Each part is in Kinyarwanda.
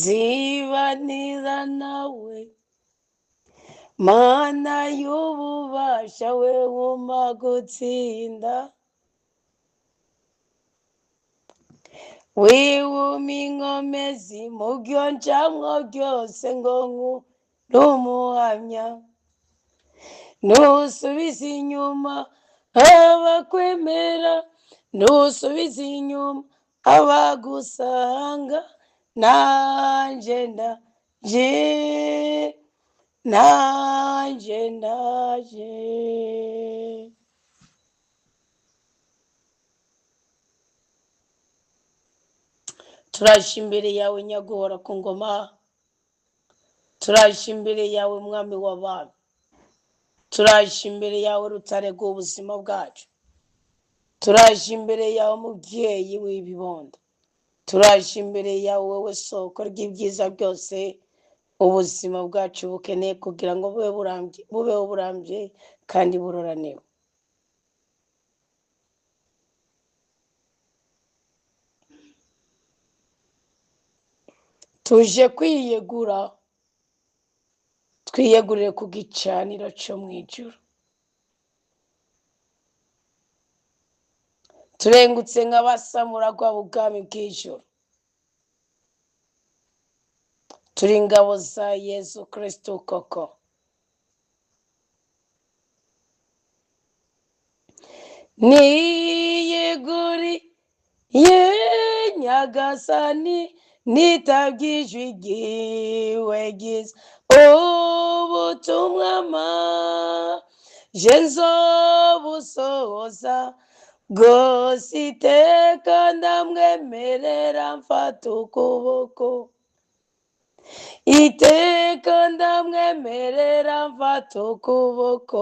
zibanira nawe mana y'ububasha we wuma gutsinda wiwuma inkomezi mu byo ncamwo byose ngo n'umuhamya ntusubize inyuma abakwemera ntusubize inyuma abagusanga nanjye ndaje turaje imbere yawe nyaguhora ku ngoma turaje imbere yawe mwami w'abami turaje imbere yawe rutare rw'ubuzima bwacu turaje imbere yawe mubyeyi w'ibibondo turaje imbere yawe wowe soko ry'ibyiza byose ubuzima bwacu bukeneye kugira ngo bubeho burambye kandi buroranewe tuje kwiyegura twiyegurire ku gicaniro cyo mu ijuru turengutse nk'abasamura rw'ubwami bw'ijuru turi ingabo za Yesu Kristo koko niyeguriye nyagasani nitabye ijwi ryiwe ryiza ubutumwa maje nzobusohoza bwose iteka ndamwemerera mfata ukuboko iteka ndamwemerera mfata ukuboko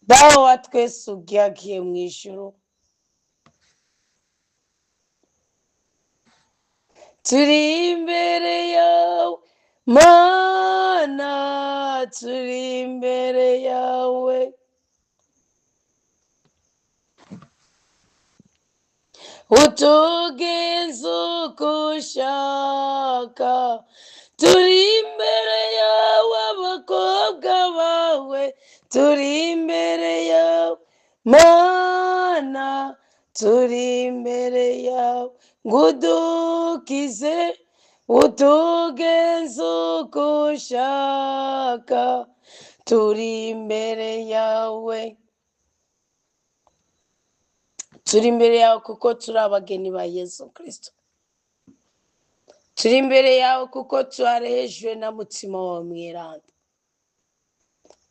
dawe wa twese ubyagiye mu ijuru turi imbere yawe mana turi imbere yawe utugenza uko ushaka turi imbere yawe abakobwa bawe turi imbere yawe mana turi imbere yawe ngo udukize utugenza uko ushaka turi imbere yawe turi imbere yawe kuko turi abageni ba Yesu Kristo turi imbere yawe kuko twarejwe na mutima wawe mweranda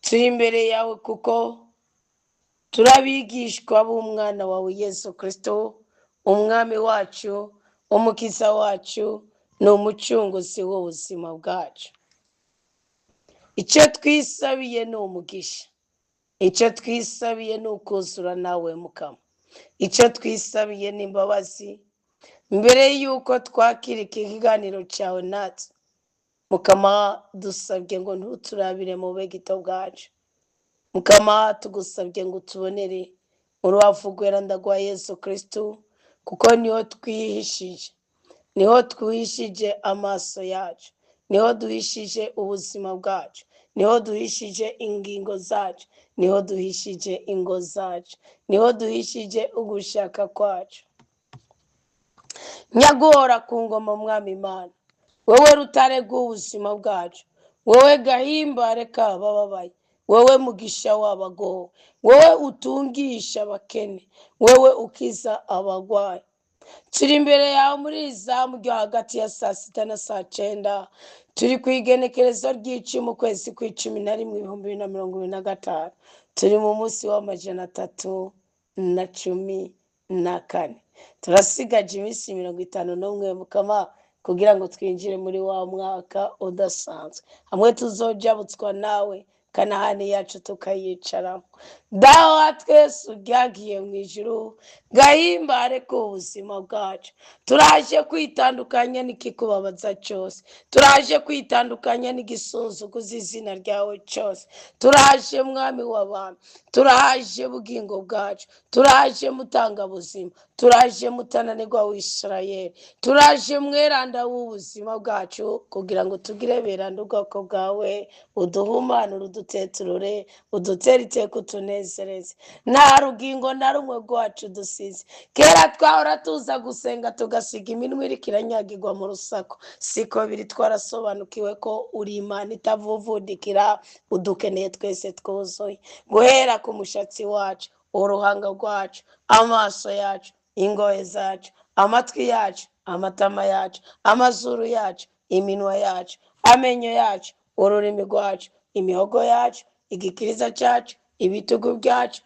turi imbere yawe kuko turabigishwa b'umwana wawe Yesu Kristo umwami wacu umukiza wacu ni umucunguzi w'ubuzima bwacu icyo twisabiye ni umugisha icyo twisabiye ni ukuzura nawe mukama icyo twisabiye ni imbabazi mbere y'uko twakira ikiganiro cyawe natwe mukama dusabye ngo ntuturabire mu bugito bwacu mukama tugusabye ngo tubonere urubavu rweranda rwa Yesu Kristo kuko niho twihishije amaso yacu niho duhishije ubuzima bwacu niho duhishije ingingo zacu niho duhishije ingo zacu niho duhishije ugushaka kwacu nyaguhora ku ngoma mwami Imana wowe rutare rw'ubuzima bwacu wowe gahimbare k'abababaye wowe mugisha w'abagowe wowe utungisha abakene wowe ukiza abagwayi turi imbere yawe muri izamu ryo hagati ya 6:00 na 9:00 turi ku igenekerezo ry'icumi ukwezi kw'icumi na rimwe 2025 turi mu munsi w'314 turasigaje iminsi 51 mukama kugira ngo twinjire muri wa mwaka udasanzwe hamwe tuzojabutswa nawe kanahani yacu tukayicaramo dawa twese ubyagiye mu ijuru gahimbare ku buzima bwacu. Turaje kwitandukanya n'ikikubabaza cyose, turaje kwitandukanya n'igisuzuguza izina ryawe cyose. Turaje mwami w'abantu, turaje bugingo bwacu, turaje mutanga buzima, turaje mutananirwa w'Isirayeli, turaje mweranda w'ubuzima bwacu kugira ngo tugire beranda ubwoko bwawe, uduhumanure, uduteturure, udutere iteka, utunezereze. Nta rugingo na rumwe rwacu dusize. Kera twahora tuza gusenga tugasiga iminwa iriko iranyagirwa mu rusaku, siko biri. Twarasobanukiwe ko uri Imana itavuvudikira, udukeneye twese twuzuye, guhera ku mushatsi wacu, uruhanga rwacu, amaso yacu, ingohe zacu, amatwi yacu, amatama yacu, amazuru yacu, iminwa yacu, amenyo yacu, ururimi rwacu, imihogo yacu, igikiriza cyacu, ibitugu byacu,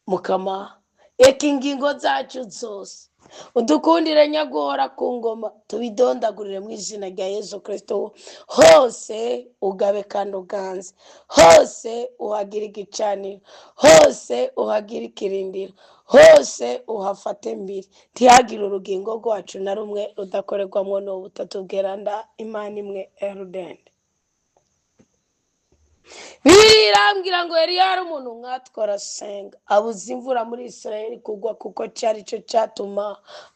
mukama eka ingingo zacu zose udukundire nyaguhora ku ngoma, tubidondagurire mu izina rya Yesu Kristo. Hose ugabe kandi uganze, hose uhagire igicaniro, hose uhagire ikirindiro, hose uhafate mbiri, ntihagire urugingo rwacu na rumwe rudakorerwamo n'ubutatu bweranda Imana imwe erudende. Birambwira ngo yari yari umuntu nkatwe arasenga, abuze imvura muri Isirayeli kugwa, kuko cyari cyo cyatuma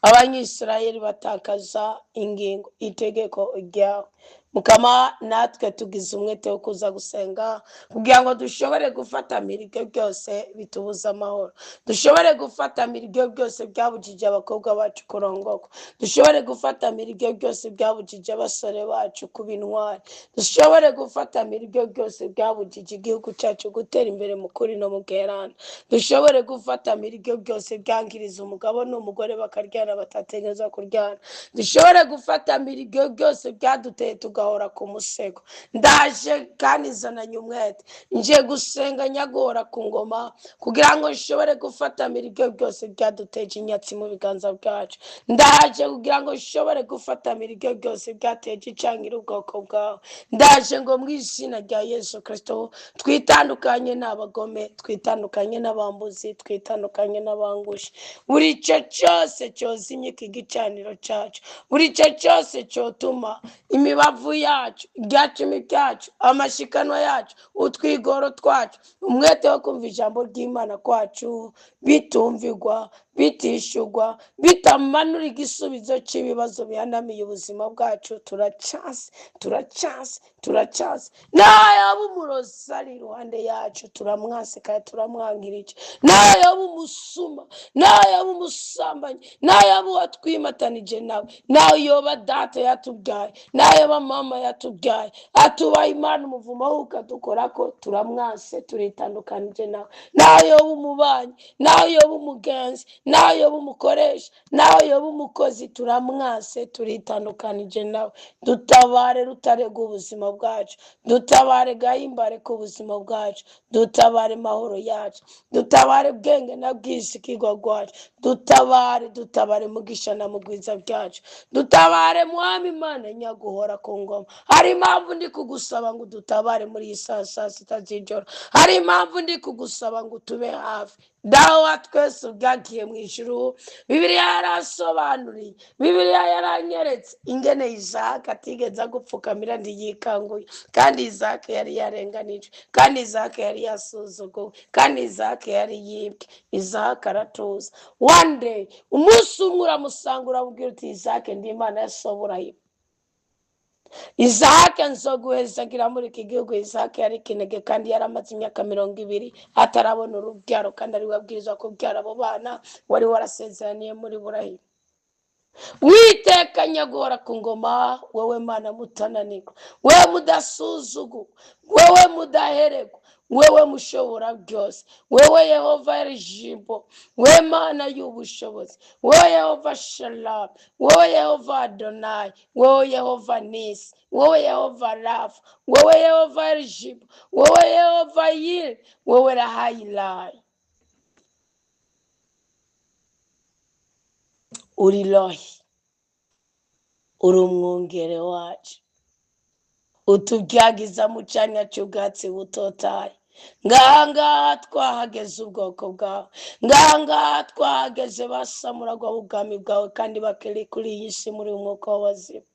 abanyisirayeli batakaza ingingo itegeko ryawe. Mukama, natwe tugize umwete wo kuza gusenga kugira ngo dushobore gufata mirige byose bitubuza amahoro, dushobore gufata mirige byose byabujije abakobwa bacu kurongorwa, dushobore gufata mirige byose byabujije abasore bacu kuba intwari, dushobore gufata mirige byose byabujije igihugu cyacu gutera imbere mu kuri no mu bweranda, dushobore gufata mirige byose byangiriza umugabo n'umugore bakaryana batategereza kuryana, dushobore gufata mirige byose byaduteye tugahora ku musego. Ndaje kandi zananye umwete, nje gusenga nyagora ku ngoma kugira ngo nshobore gufata mirige byose byaduteje inyatsi mu biganza byacu. Ndaje kugira ngo nshobore gufata mirige byose byateje icangira ubwoko bwawe. Ndaje ngo mu izina rya Yesu Kristo twitandukanye n'abagome, twitandukanye n'abambuzi, twitandukanye n'abangushi. Buri cyo cyose cyozimye iki gicaniro cyacu, buri cyo cyose cyotuma imibavu yacu, ibyacumi byacu, amashikanwa yacu, utwigoro twacu, umwete wo kumva ijambo ry'Imana kwacu bitumvigwa, bitishugwa, bitamanura igisubizo cy'ibibazo bihanamiye ubuzima bwacu, turacyase nayo umurozi ari iruhande yacu, turamwase kandi turamwangirije, nayo umusuma, nayo umusambanyi, nayo uwatwimatanije nawe, nayo data yatubyaye, nayo mama yatubyaye, atubaha Imana umuvumo wo ukadukora ko, turamwase, turitandukanije nawe, nayo umubanyi, nayo umugenzi, nayo umukoresha, nayo umukozi, turamwase, turitandukanije nawe. Dutabare rutarega ubuzima bwacu, dutabare gahimbare ku buzima bwacu, dutabare mahoro yacu, dutabare bwenge na bwisikirwa bwacu, dutabare mugisha na mugwiza byacu, dutabare mwami Imana nyaguhora ku ngoma. Hari impamvu ndi kugusaba ngo dutabare muri iyi saa sita z'ijoro, hari impamvu ndi kugusaba ngo tube hafi. Dawa twese ubwagiye mu ijuru, Bibiliya yarasobanuriye, Bibiliya yaranyeretse ingene Isaka atigeze gupfukamira ntiyikanguye, kandi Isaka yari yarenganijwe, kandi Isaka yari yasuzuguwe, kandi Isaka yari yibwe. Isaka aratuza. One day umunsi umwe uramusanga uramubwira uti Isaka, ndi Imana ya so Burayimu, Isaka nzoguhezagira muri iki gihugu. Isaka yari kinege kandi yaramaze imyaka 20 atarabona urubyaro, kandi ari wabwirizwa kubyara abo bana wari warasezeraniye muri Burayimu. Witeka nyaguhora ku ngoma, wowe Mana mutananirwa, wowe mudasuzugu, wowe mudaheregwa, wewe mushobora byose, wewe Yehova Erijimbo, wewe Mana y'ubushobozi, wewe Yehova Shalom, wewe Yehova Adonai, wewe Yehova Nisi, wewe Yehova Rafa, wewe Yehova Erijimbo, wewe Yehova Yire, wewe Rahayilai. Uri Rohi, uri umwungere wacu, utubyagiza mu cyanya cy'ubwatsi butotaye, ngaha twahageze ubwoko bwawe, ngaha twahageze basamuragwa ubwami bwawe kandi bakiri kuri iyi si muri umwuka w'abazima.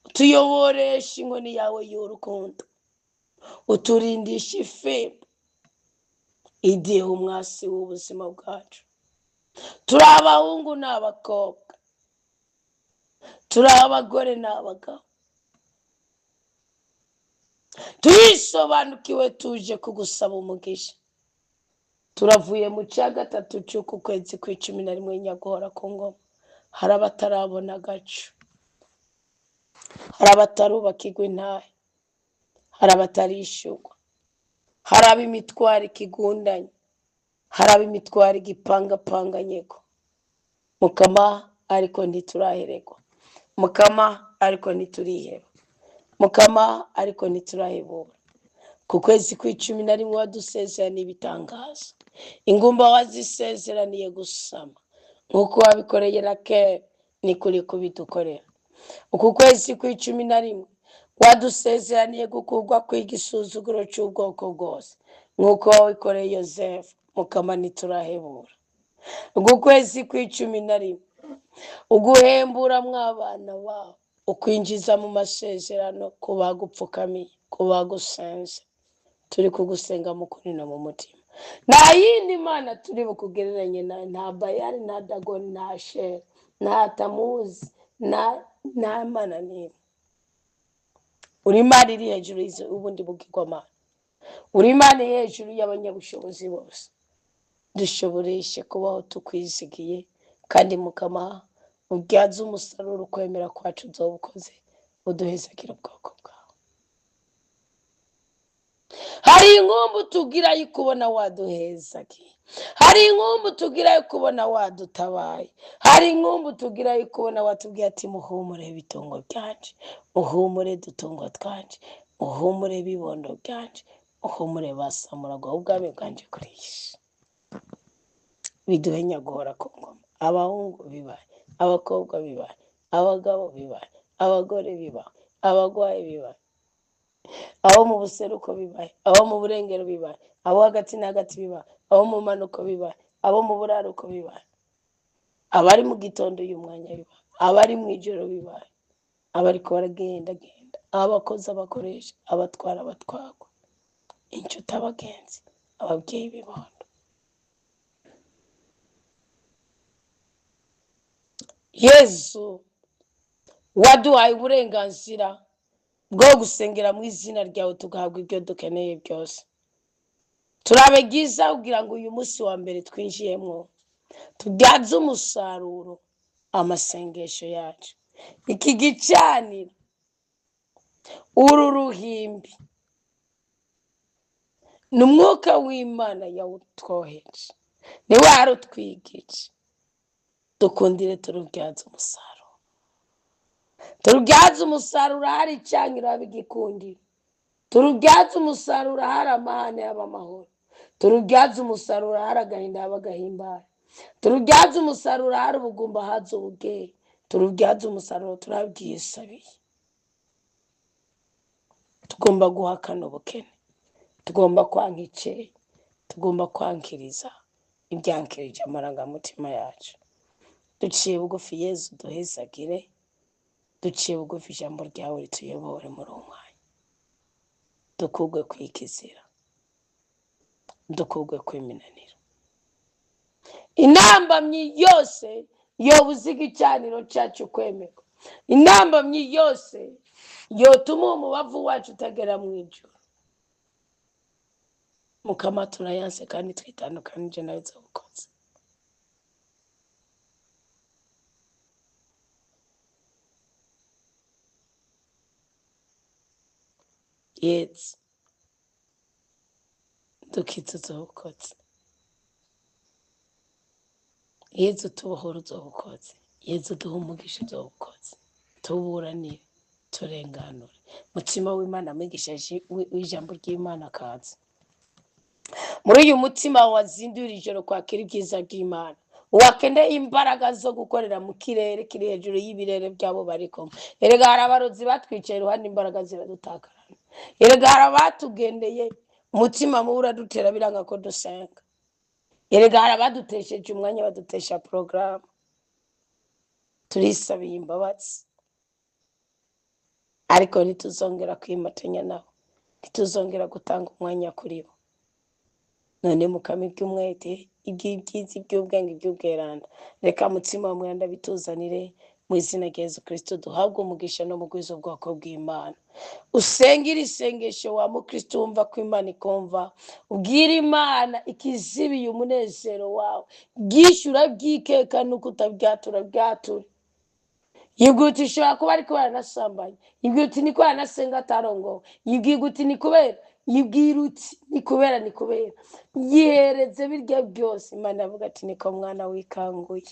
Utuyoboresha inkoni yawe y'urukundo, uturindisha ifemba igihe umwasi w'ubuzima bwacu. Turi abahungu n'abakobwa, turi abagore n'abagabo, turisobanukiwe tuje kugusaba umugisha. Turavuye mu cya gatatu cy'uku kwezi kwa 11 Nyaguhora ku ngoma. Hari abatarabona agacu, hari abatarubakirwa intahe, hari abatarishurwa, hari ab'imitwaro ikigundanye, hari ab'imitwaro igipangapanganyeko. Mukama ariko ntiturahererwa, Mukama ariko ntituriheba, Mukama ariko ntiturahebura. Ku kwezi kwa 11 wadusezeraniye ibitangaza, ingumba wazisezeraniye gusama nk'uko wabikoreye na kera, ni kuri kubidukorera. Uku kwezi kwa 11 wadusezeraniye gukurwa kw'igisuzuguro cy'ubwoko bwose nk'uko wabikoreye Yosefu. Mukama ntiturahebura. Uku kwezi kwa 11 uguhembura mw'abana bawe, ukwinjiza mu masezerano ku bagupfukamiye, ku bagusenze. Turi kugusenga mu kuri no mu mutima. Nta yindi mana turi bukugereranye nawe, nta Bayali, nta Dagoni, nta Ashera, nta Tamuzi, nta mana n'imwe. Uri Imana iri hejuru y'ubundi bugirwamana, uri Imana iri hejuru y'abanyabushobozi bose. Dushoboreshe kubaho tukwizigiye, kandi Mukama ubyaze umusaruro ukwemera kwacu uzobukoze, uduhezagire ubwoko bwawe. Hari inkumbu tugira yo kubona waduhezagiye, hari inkumbu tugira yo kubona wadutabaye, hari inkumbu tugira yo kubona watubwiye ati muhumure bitungo byanje, muhumure dutungo twanje, muhumure bibondo byanje, muhumure basamuragwa ubwami bwanje kuri iyi si. Biduhe Nyaguhora ku ngoma. Abahungu bibaye, abakobwa bibaye, abagabo bibaye, abagore bibaye, abagwaye bibaye, abo mu buseruko bibaye, abo mu burengero bibaye, abo hagati na hagati bibaye, abo mu manuko bibaye, abo mu buraruko bibaye, abari mu gitondo y'umwanya bibaye, abari mu ijoro bibaye, abariko baragendagenda, abakozi abakoresha, abatwara abatwagwa, inshuti abagenzi, ababyeyi bibondo. Yesu waduhaye uburenganzira bwo gusengera mu izina ryawe tugahabwa ibyo dukeneye byose. Turabe byiza kugira ngo uyu munsi wa mbere twinjiyemo tubyaze umusaruro amasengesho yacu. Iki gicaniro, uru ruhimbi, ni umwuka w'Imana yawutwoheje, ni we warutwigije. Dukundire turubyaze umusaruro, turubyaze umusaruro ahari icaniro haba igikundiro, turubyaze umusaruro ahari amahane haba amahoro, turubyaze umusaruro ahari agahinda haba agahimbare, turubyaze umusaruro ahari ubugumba haza ububyeyi, turubyaze umusaruro turabyisabiye. Tugomba guhakana ubukene, tugomba kwanka icyeyi, tugomba kwankiriza ibyankirije amarangamutima yacu. Duciye bugufi Yesu duhezagire, duciye bugufi ijambo ryawe rituyobore muri uwo mwanya. Dukugwe kwikizira, dukugwe kwiminaniro. Intambamyi yose yobuza igicaniro cyacu kwemerwa, intambamyi yose yotuma umubavu wacu utagera mu ijuru, Mukama turayanse kandi twitandukanije nawe uzabukoze. Yesu dukize uzabukoze, Yesu tubohora uzabukoze, Yesu duha umugisha uzabukoze. Tuburanire, turenganure. Mutima w'Imana, mwigisha w'ijambo ry'Imana akaza muri uyu mutima wazindura ijoro kwakira ibyiza by'Imana, wakeneye imbaraga zo gukorera mu kirere kiri hejuru y'ibirere byabo bari kumwe. Erega hari abarozi batwicaye iruhande, imbaraga ziradutakarana. Erega hari abatugendeye, umutima mubi uradutera biranga ko dusenga. Erega hari abadutesheje umwanya, badutesha porogaramu. Turisabiye imbabazi, ariko ntituzongera kwimatanya nabo, ntituzongera gutanga umwanya kuri bo. None mukame iby'umwete, iby'ibyiza, iby'ubwenge, iby'ubweranda, reka mutima wa mwenda bituzanire mu izina rya Yesu Kristo. Duhabwe umugisha no mu bwiza ubwoko bw'Imana. Usengera isengesho wa mukristo, wumva ko Imana ikumva. Ubwira Imana ikizibiye umunezero wawe, bwishyura bwikeka nuko utabyatura byature. Yibwira uti ushobora kuba ariko baranasambanye, yibwira uti niko yaranasenga atarongowe, yibwira uti ni kubera, yibwira uti ni kubera, yihereze birya byose. Imana yavuga ati niko mwana wikanguye.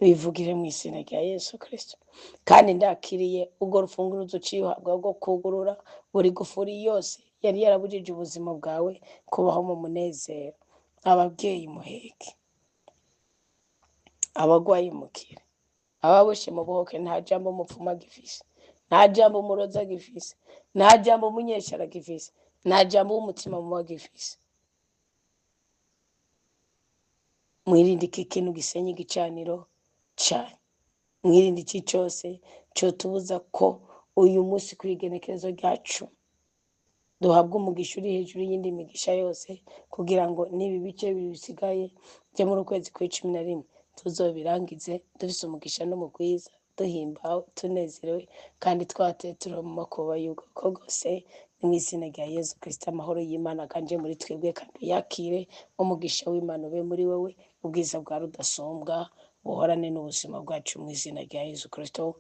Bivugire mu izina rya Yesu Kristo. Kandi ndakiriye ubwo rufunguruzo uciye uhabwa rwo kugurura buri gufuri yose yari yarabujije ubuzima bwawe kubaho mu munezero. Ababyeyi muheke, abagwayi mukire, ababoshe mu buhoke. Nta jambo umupfumu agifise, nta jambo umurozi agifise, nta jambo umunyeshyara agifise, nta jambo w'umutima mubi agifise. Mwirinde iki kintu gisenya igicaniro cyane. Mwirinde iki cyose cyotubuza ko uyu munsi ku igenekerezo ryacu duhabwa umugisha uri hejuru y'indi migisha yose, kugira ngo n'ibi bice bisigaye byo muri ukwezi kwa 11 tuzobirangize dufise umugisha no mu bwiza, duhimbawe, tunezerewe, kandi twatetura mu makuba y'ubwoko bwose. Mu izina rya Yesu Kristo, amahoro y'Imana kanje muri twebwe, kandi yakire umugisha w'Imana ube muri wewe, ubwiza bwa rudasumbwa buhorane n'ubuzima bwacu mu izina rya Yesu Kristo,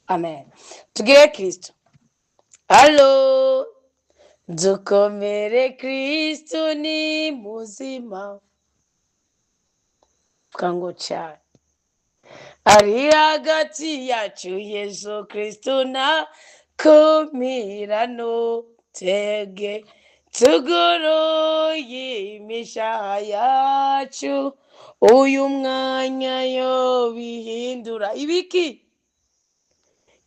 amen. Tugire Kristo. Halo, dukomere, Kristo ni muzima. Kango cyane ari hagati yacu, Yesu Kristo na kumirano tege tugoroye imishaha yacu. Uyu mwanya yo bihindura ibiki,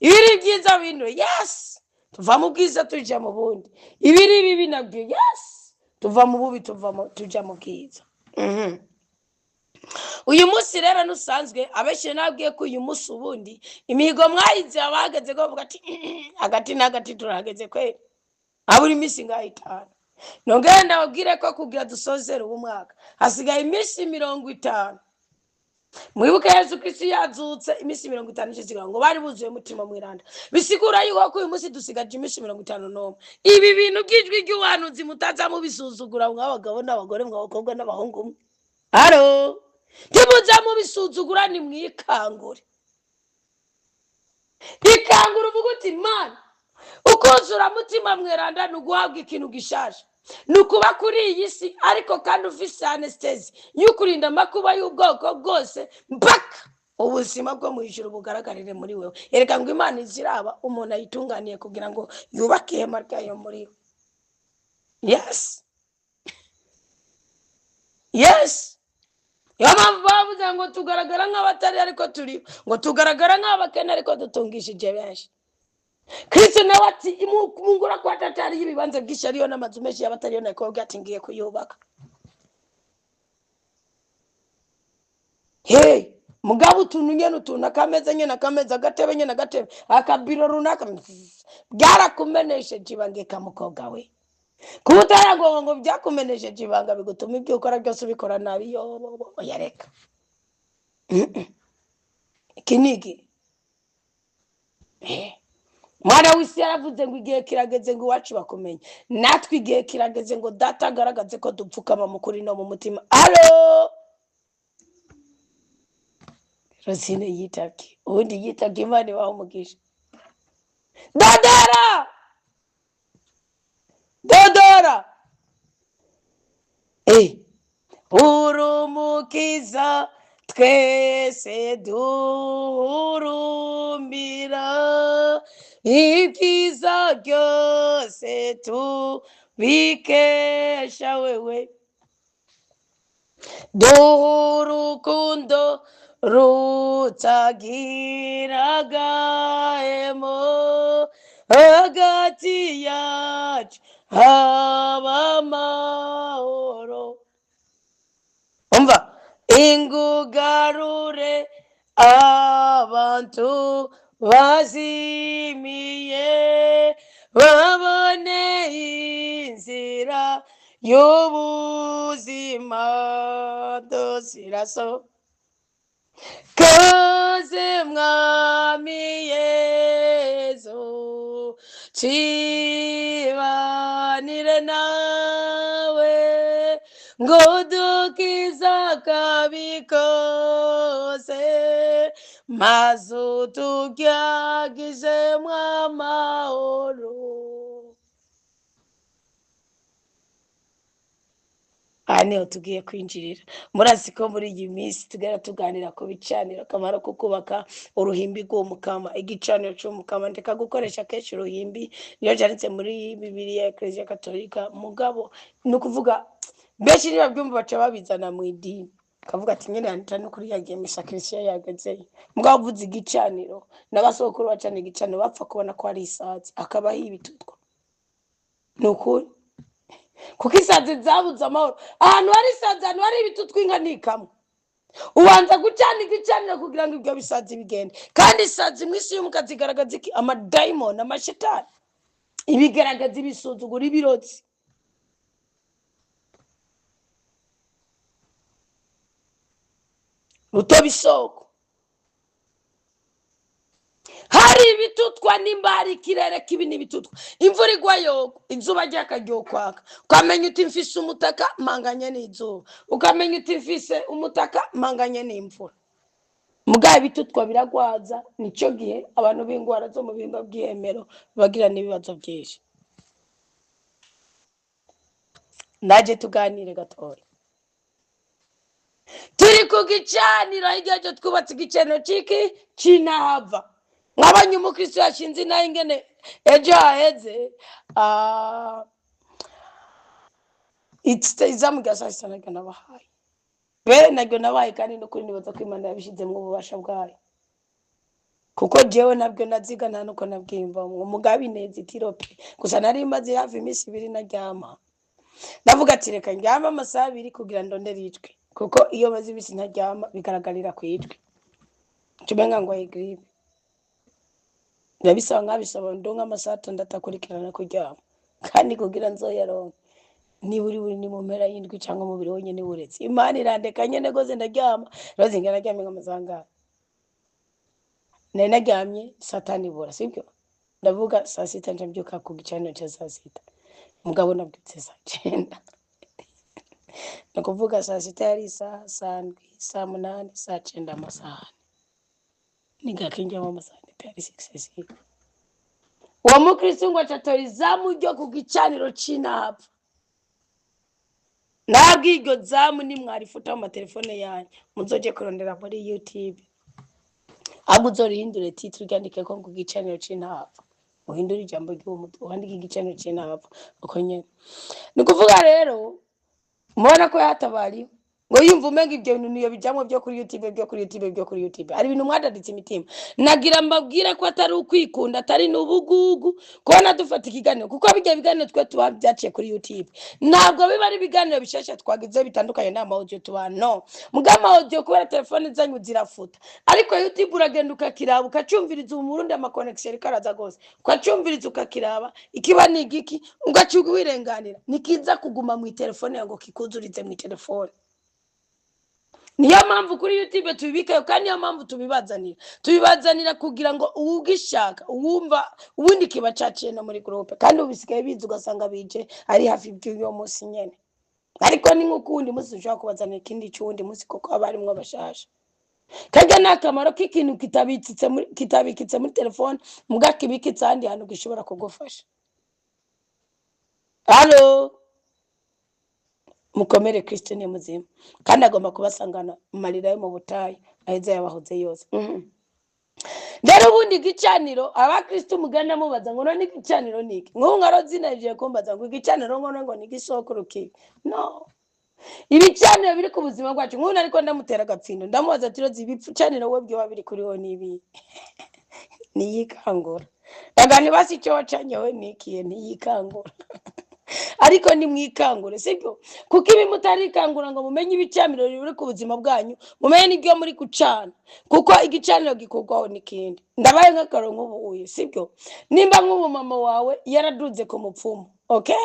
ibiri byiza bihindura. Yes, tuva mu bwiza tujya mu bundi. Ibiri bibi nabyo, yes, tuva mu bubi tujya mu bwiza. Uyu munsi rero nusanzwe abeshe nabwiye ko uyu munsi ubundi imihigo mwayize abahageze ko bavuga ati hagati na hagati turahageze kweli, aburi iminsi ngaho 5. Nongera ndababwire ko kugira dusozera ubu mwaka hasigaye iminsi 50. Mwibuke Yesu Kristo yazutse iminsi 50 n'ikisigaye ngo bari buzuye mutima mwiranda. Bisigura yuko ko uyu munsi dusigaje iminsi 51. Ibi bintu by'ijwi ry'ubuhanuzi mutaza mubisuzugura mw'abagabo n'abagore, mw'abakobwa n'abahungu. Halo, ntimuza mubisuzugura, ni mwikangure. Ikangura uvuga uti Imana, ukuzura mutima mweranda nuguhabwa ikintu gishaje, nukuba kuri iyi si, ariko kandi ufise anesthesi y'ukurinda amakuba y'ubwoko bwose mpaka ubuzima bwo mu ijuru bugaragarire muri wewe. Ereka ngo Imana iziraba umuntu ayitunganiye kugira ngo yubake ihema ryayo muri we. Yes, yes. Yama bavuze ngo tugaragara nk'abatari ariko turi, ngo tugaragara nk'abakene ariko dutungishije benshi. Kristo nawe ati mungura kwa tatari y'ibibanza byinshi ariyo n'amazu menshi y'abatariyo, nako ati ngiye kuyubaka. Hey, mugabo utuntu nyene utuntu, akameza nyene akameza, agatebe nyene agatebe, akabiro runaka byarakumenesheje ibanga kamukobwa we. Kutarago ngo byakumenesheje ibanga bigutuma ibyo ukora byose ubikora nabi. Yo yareka kinigi. Mwana w'isi yaravuze ngo igihe kirageze ngo iwacu bakumenye. Natwe igihe kirageze ngo data agaragaze ko dupfukama mu kuri no mu mutima. Halo, Rosine yitabye, ubundi yitabye, Imana ibahe umugisha. Dodora urumukiza twese duhurumbira, ibyiza byose tubikesha wewe. duha urukundo rutagira agahemo, hagati yacu haba amahoro. Umva, ingugarure abantu bazimiye, babone inzira y'ubuzima. Dosiraso kaze mwami Yesu, cibanire nawe, ngo dukiza akabi kose, maze uturyagizemwo amahoro. Aha niho tugiye kwinjirira. Murazi ko muri iyi minsi tugera tuganira ku bicaniro, akamaro ko kubaka uruhimbi rw'umukama, igicaniro cy'umukama. Ndeka gukoresha kenshi uruhimbi, niyo byanditse muri Bibiliya Eklezia Katolika. Mugabo ni ukuvuga benshi nibabyumva baca babizana mu idini, kavuga ati nyine yandita no kuri yagiye misa Christian yagezeye. Mugabo uvuze igicaniro, n'abasokuru bacana igicaniro bapfa kubona ko ari isazi, akabaho ibitutwa. Ni ukuri, kuko isazi zabuze amahoro. Ahantu hari isazi, ahantu hari ibitutwa, inka ntikamwe. Ubanza gucana igicaniro kugira ngo ibyo bisazi bigende. Kandi isazi mu isi y'umwuka zigaragaza iki? Amadayimoni, amashetani, ibigaragaza ibisuzugura, ibirozi. Rutoba isoko, hari ibitutwa, nimba hari ikirere kibi n'ibitutwa. Imvura igwa yogo, izuba ryakagiye kwaka, ukamenya uti mfise umutaka mpanganye n'izuba, ukamenya uti mfise umutaka mpanganye n'imvura. Mugabo ibitutwa biragwaza, nico gihe abantu b'ingwara zo mu bihimba by'ihemero bagira n'ibibazo byinshi. Naje tuganire gatoya. Turi ku gicaniro, hirya cyo twubatse igicaniro ciki cinahava. Mwabanye umukristo yashinze nayo ingene ejo haheze izamuga saa sita naryo nabahaye. Naryo nabahaye kandi no kuri nibaza ko Imana yabishizemwo ububasha bwayo. Kuko jewe nabyo naziga nta nuko nabwimva umugabo ineza itirope. Gusa nari maze hafi iminsi 2 naryama. Ndavuga ati reka ndyama amasaha 2 kugira ndondere ijwi. Kuko iyo maze ibisi ntaryama bigaragarira ku ijwi. Tumenga ngo igribe. Ndabisaba nkabisaba ndonga amasaha 6 akurikirana kuryama. Kandi kugira nzoyaronka niburi ni mu mpera y'indwi cyangwa mu biri wonyene buretse. Imana irandeka nyene goze ndaryama. Roze ngana ryame nkamazanga. Nari naryamye saa 5 ibura, sibyo? Ndavuga saa 6 ndabyuka ku gicaniro cya saa 6. Mugabo nabyutse saa 9. Nakuvuga saa 6 yari saa 7, saa 8, saa 9 amasaha. Nigakinjamo amasaha pari 6. Uwo mukristo ngo acatorizamu ryo ku gicaniro cinapfa. Nabwi iryo zamu ni mwarifuta mu telefone yanyu, muzoje kurondera muri YouTube. Uzorihindure titre ryandike ko ku gicaniro cinapfa. Uhindura ijambo ry'umutu, wandike igicaniro cinapfa. Uko nyene. Ni kuvuga rero mubona ko yatabari ngo yumva umenga ibyo bintu niyo bijamwe byo kuri YouTube. Ari ibintu mwadaditse imitima. Nagira mbabwire ko atari ukwikunda, atari n'ubugugu, ko nadufata ikiganiro kuko bijya biganiro twe tuba byaciye kuri YouTube. Ntabwo biba ari biganiro bishasha twagize bitandukanye n'ama audio tuba no. Mugama audio kubera telefone zanyu zirafuta. Ariko YouTube uragenda ukakiraba ukacumviriza umurundi ama connection karaza gose. Ukacumviriza ukakiraba ikiba ni igiki ugacuga wirenganira. Nikiza kuguma mu telefone yango kikuzurize mu telefone. Niyo mpamvu kuri YouTube tubibika kandi niyo mpamvu tubibazanira kugira ngo ugishaka uwumva ubundi kiba caciye no muri groupe kandi ubisigaye bizi ugasanga bije ari hafi by'uyo munsi nyene. Ariko ni nk'ukundi musi ushaka kubazanira ikindi cyundi musi koko abarimwe abashasha. Kaga nakamaro k'ikintu kitabikitse muri telefone mugakibikitse handi hantu gishobora kugufasha. Allo mukomere Kristo ni muzima kandi agomba kubasangana marira yo mu butayu aheza yabahoze yose. Ndero ubundi gicaniro abakristo muganda mubaza ngo none gicaniro niki ngo nkarozi naje kumbaza ngo gicaniro ngo ni gisokuru ki no ibicaniro biri ku buzima bwacu nk'ubu ariko ndamutera agatsindo ndamubaza ati rozi ibicaniro we byo biri kuri wo nibi niyikangura ndagani basi icyo wacanye we nikiye niyikangura ariko ni mwikangure sibyo kuko ibi mutarikangura ngo mumenye ibicaniro biri ku buzima bwanyu mumenye n'ibyo muri gucana kuko igicaniro gikorwaho n'ikindi ndabaye nk'akarongo ubuye sibyo nimba nk'ubu mama wawe yaraduze ku mupfumu okay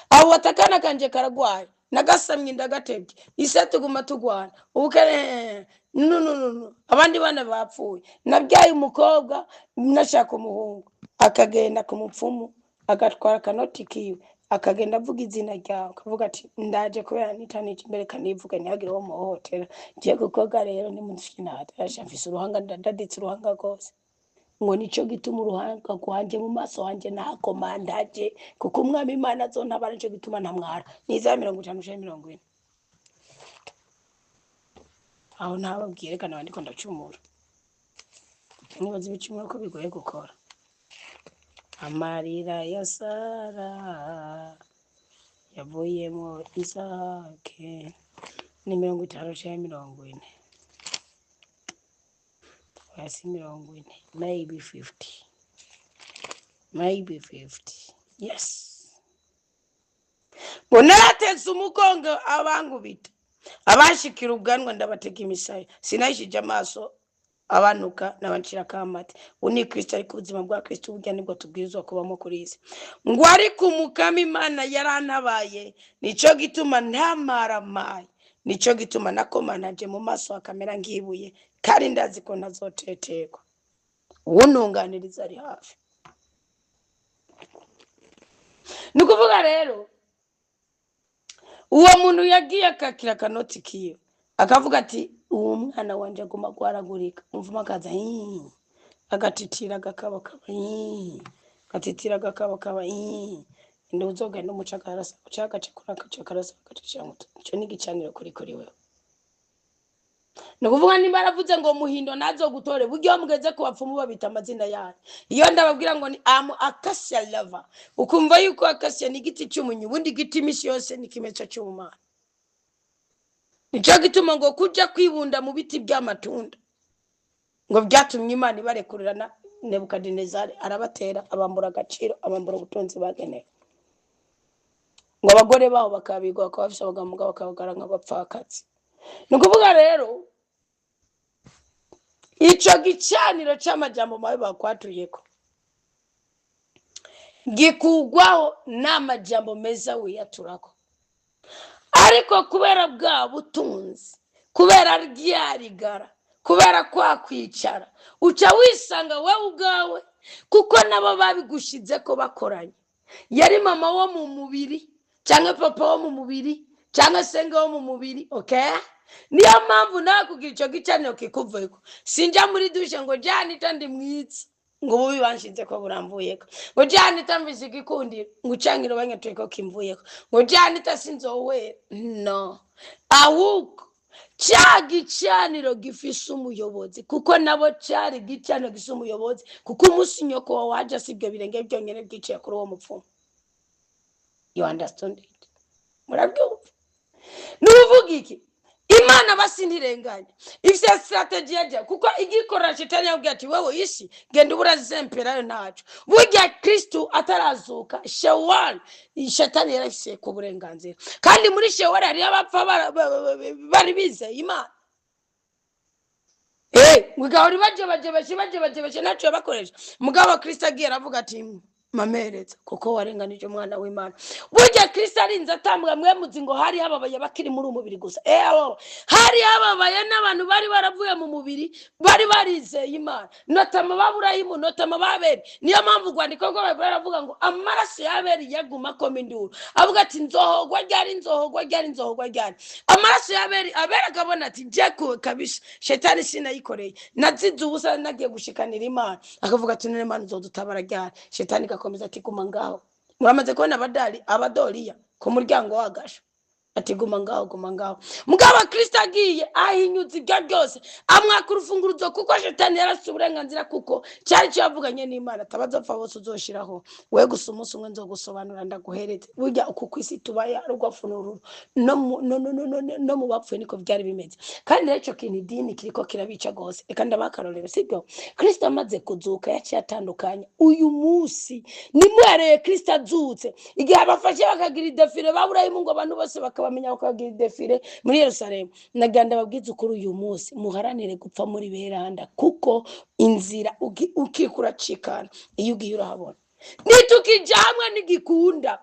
abo batakana kanje karagwaye nagasamye ndagatebye ise tuguma tugwana ubukare no abandi bana bapfuye nabyaye umukobwa nashaka umuhungu akagenda ku mupfumu agatwara kanoti kiwe akagenda avuga izina ryawe akavuga ati ndaje kubera nitanije imbere kanivuga ntihagire wo muhohotera ngiye gukoga rero ni munshinata yashafise uruhanga ndaditse uruhanga rwose ngo nico gituma uruhanga kwanje mu maso wanje nakomandaje kuko umwami Imana azontabara nico gituma ntamwara niza 50 aho ntababwire kana bandiko ndacumura nibaza ibicumuro ko bigoye gukora amarira ya Sara yavuyemo Isake ni 50 hasi 40 maybe 50 yes bonatetse umugongo abangubita abashikira ubwanwa ndabateka imisaya sinayishije amaso abanuka nabanshira kamate uni Kristo ari ku buzima bwa Kristo burya nibwo tubwirizwa kubamo kuri isi ngo ari ku mukama Imana yarantabaye nico gituma ntamaramaye nico gituma nakomanaje mu maso akamera ngibuye kandi ndazi ko ntazotetekwa ununganiriza ari hafi nukuvuga rero uwo muntu yagiye akakira kanoti kiyo akavuga ati uwo mwana wanje aguma gwaragurika umvuma akaza agatitira agakabakaba inde uzogenda umucakarasa ucagace kurakacakarasa gatishya muto cyo nigicaniro kuri wewe nukuvuga nimba aravuze ngo muhindo nazo gutore buryo mugeze ku bapfumu babita amazina yayo iyo ndababwira ngo ni acacia lava ukumva yuko acacia ni igiti cy'umunyu ubundi giti imisi yose ni kimeco cy'umumana nico gituma ngo kuja kwibunda mu biti by'amatunda ngo byatumye Imana ibarekurirana Nebukadinezari arabatera abambura agaciro abambura ubutunzi bagenewe ngo abagore baho bakabigwa bakabafisa bagamuga bakabagara nk'abapfakazi nukuvuga rero ico gicaniro c'amajambo mawe bakwatuyeko gikugwaho n'amajambo meza wiyaturako ariko kubera bwa butunzi kubera ryarigara kubera kwakwicara uca wisanga wewe ubwawe kuko nabo babigushize ko bakoranye yari mama wo mu mubiri cyangwa papa wo mu mubiri cyangwa senge wo mu mubiri okay niyo mpamvu nakugira ico gicaniro kikuvuyeko sinja muri dushe ngo jani tandi mwitsi ngo bubi banshinze ko burambuyeko ngo jani tamvise gikundi ngo cangiro banyatweko kimvuyeko ngo jani tasinzowe no ahubwo gicaniro gifise umuyobozi kuko nabo cari gicaniro gifise umuyobozi kuko umunsi nyoko waje asibyo birenge byonyene bwiciye kuri uwo mupfumu you understand it murabyumva nuvuga iki Imana basindirenganya ifise strategy yaje kuko igikora shitani yabwiye ati wewe isi genda uburazemperayo naco burya Kristo atarazuka shewani shitani yarafise ku burenganzira kandi muri shewani hari abapfa bari bize Imana mugabo baje naco bakoresha mugabo Kristo agiye aravuga ati mamereza kuko warenganije umwana w'Imana burya Kristo arinze atambwa mwe muzi ngo hari ababaye bakiri muri umubiri gusa hari ababaye n'abantu bari baravuye mu mubiri bari barizeye Imana notama baburayimu notama baberi niyo mpamvu gwandiko ngo baravuga ngo amaraso yaberi yaguma ko minduru avuga ati nzohogwa ryari amaraso yaberi abera gabona ati jeko kabisha shetani sinayikoreye nazize ubusa nagiye gushikanira Imana akavuga ati none Imana uzodutabara ryari shetani komeza ati kuma ngaho muramaze kubona abadoriya ku muryango wagasha ati guma ngaho mugabo Kristo agiye ahinyutse ibyo byose amwaka urufunguruzo kuko shetani yarafite uburenganzira kuko cyari cyavuganye n'Imana tabazapfa bose uzoshiraho we gusa umunsi umwe nzogusobanura ndaguhereze burya uku kwisi tubaye rwafunururu no mu bapfuye niko byari bimeze kandi rero kintu idini kiriko kirabica gose eka ndabakarorero sibyo Kristo amaze kuzuka yaciye atandukanye uyu munsi nimwereye Kristo azutse igihe abafashe bakagira idefire baburayimu ngo abantu bose bakabamenya bakagira idefire muri Yerusalemu naganda babwiza ukuri uyu munsi muharanire gupfa muri beranda kuko inzira ukikura cikana iyo ugiye urahabona nitukija hamwe nigikunda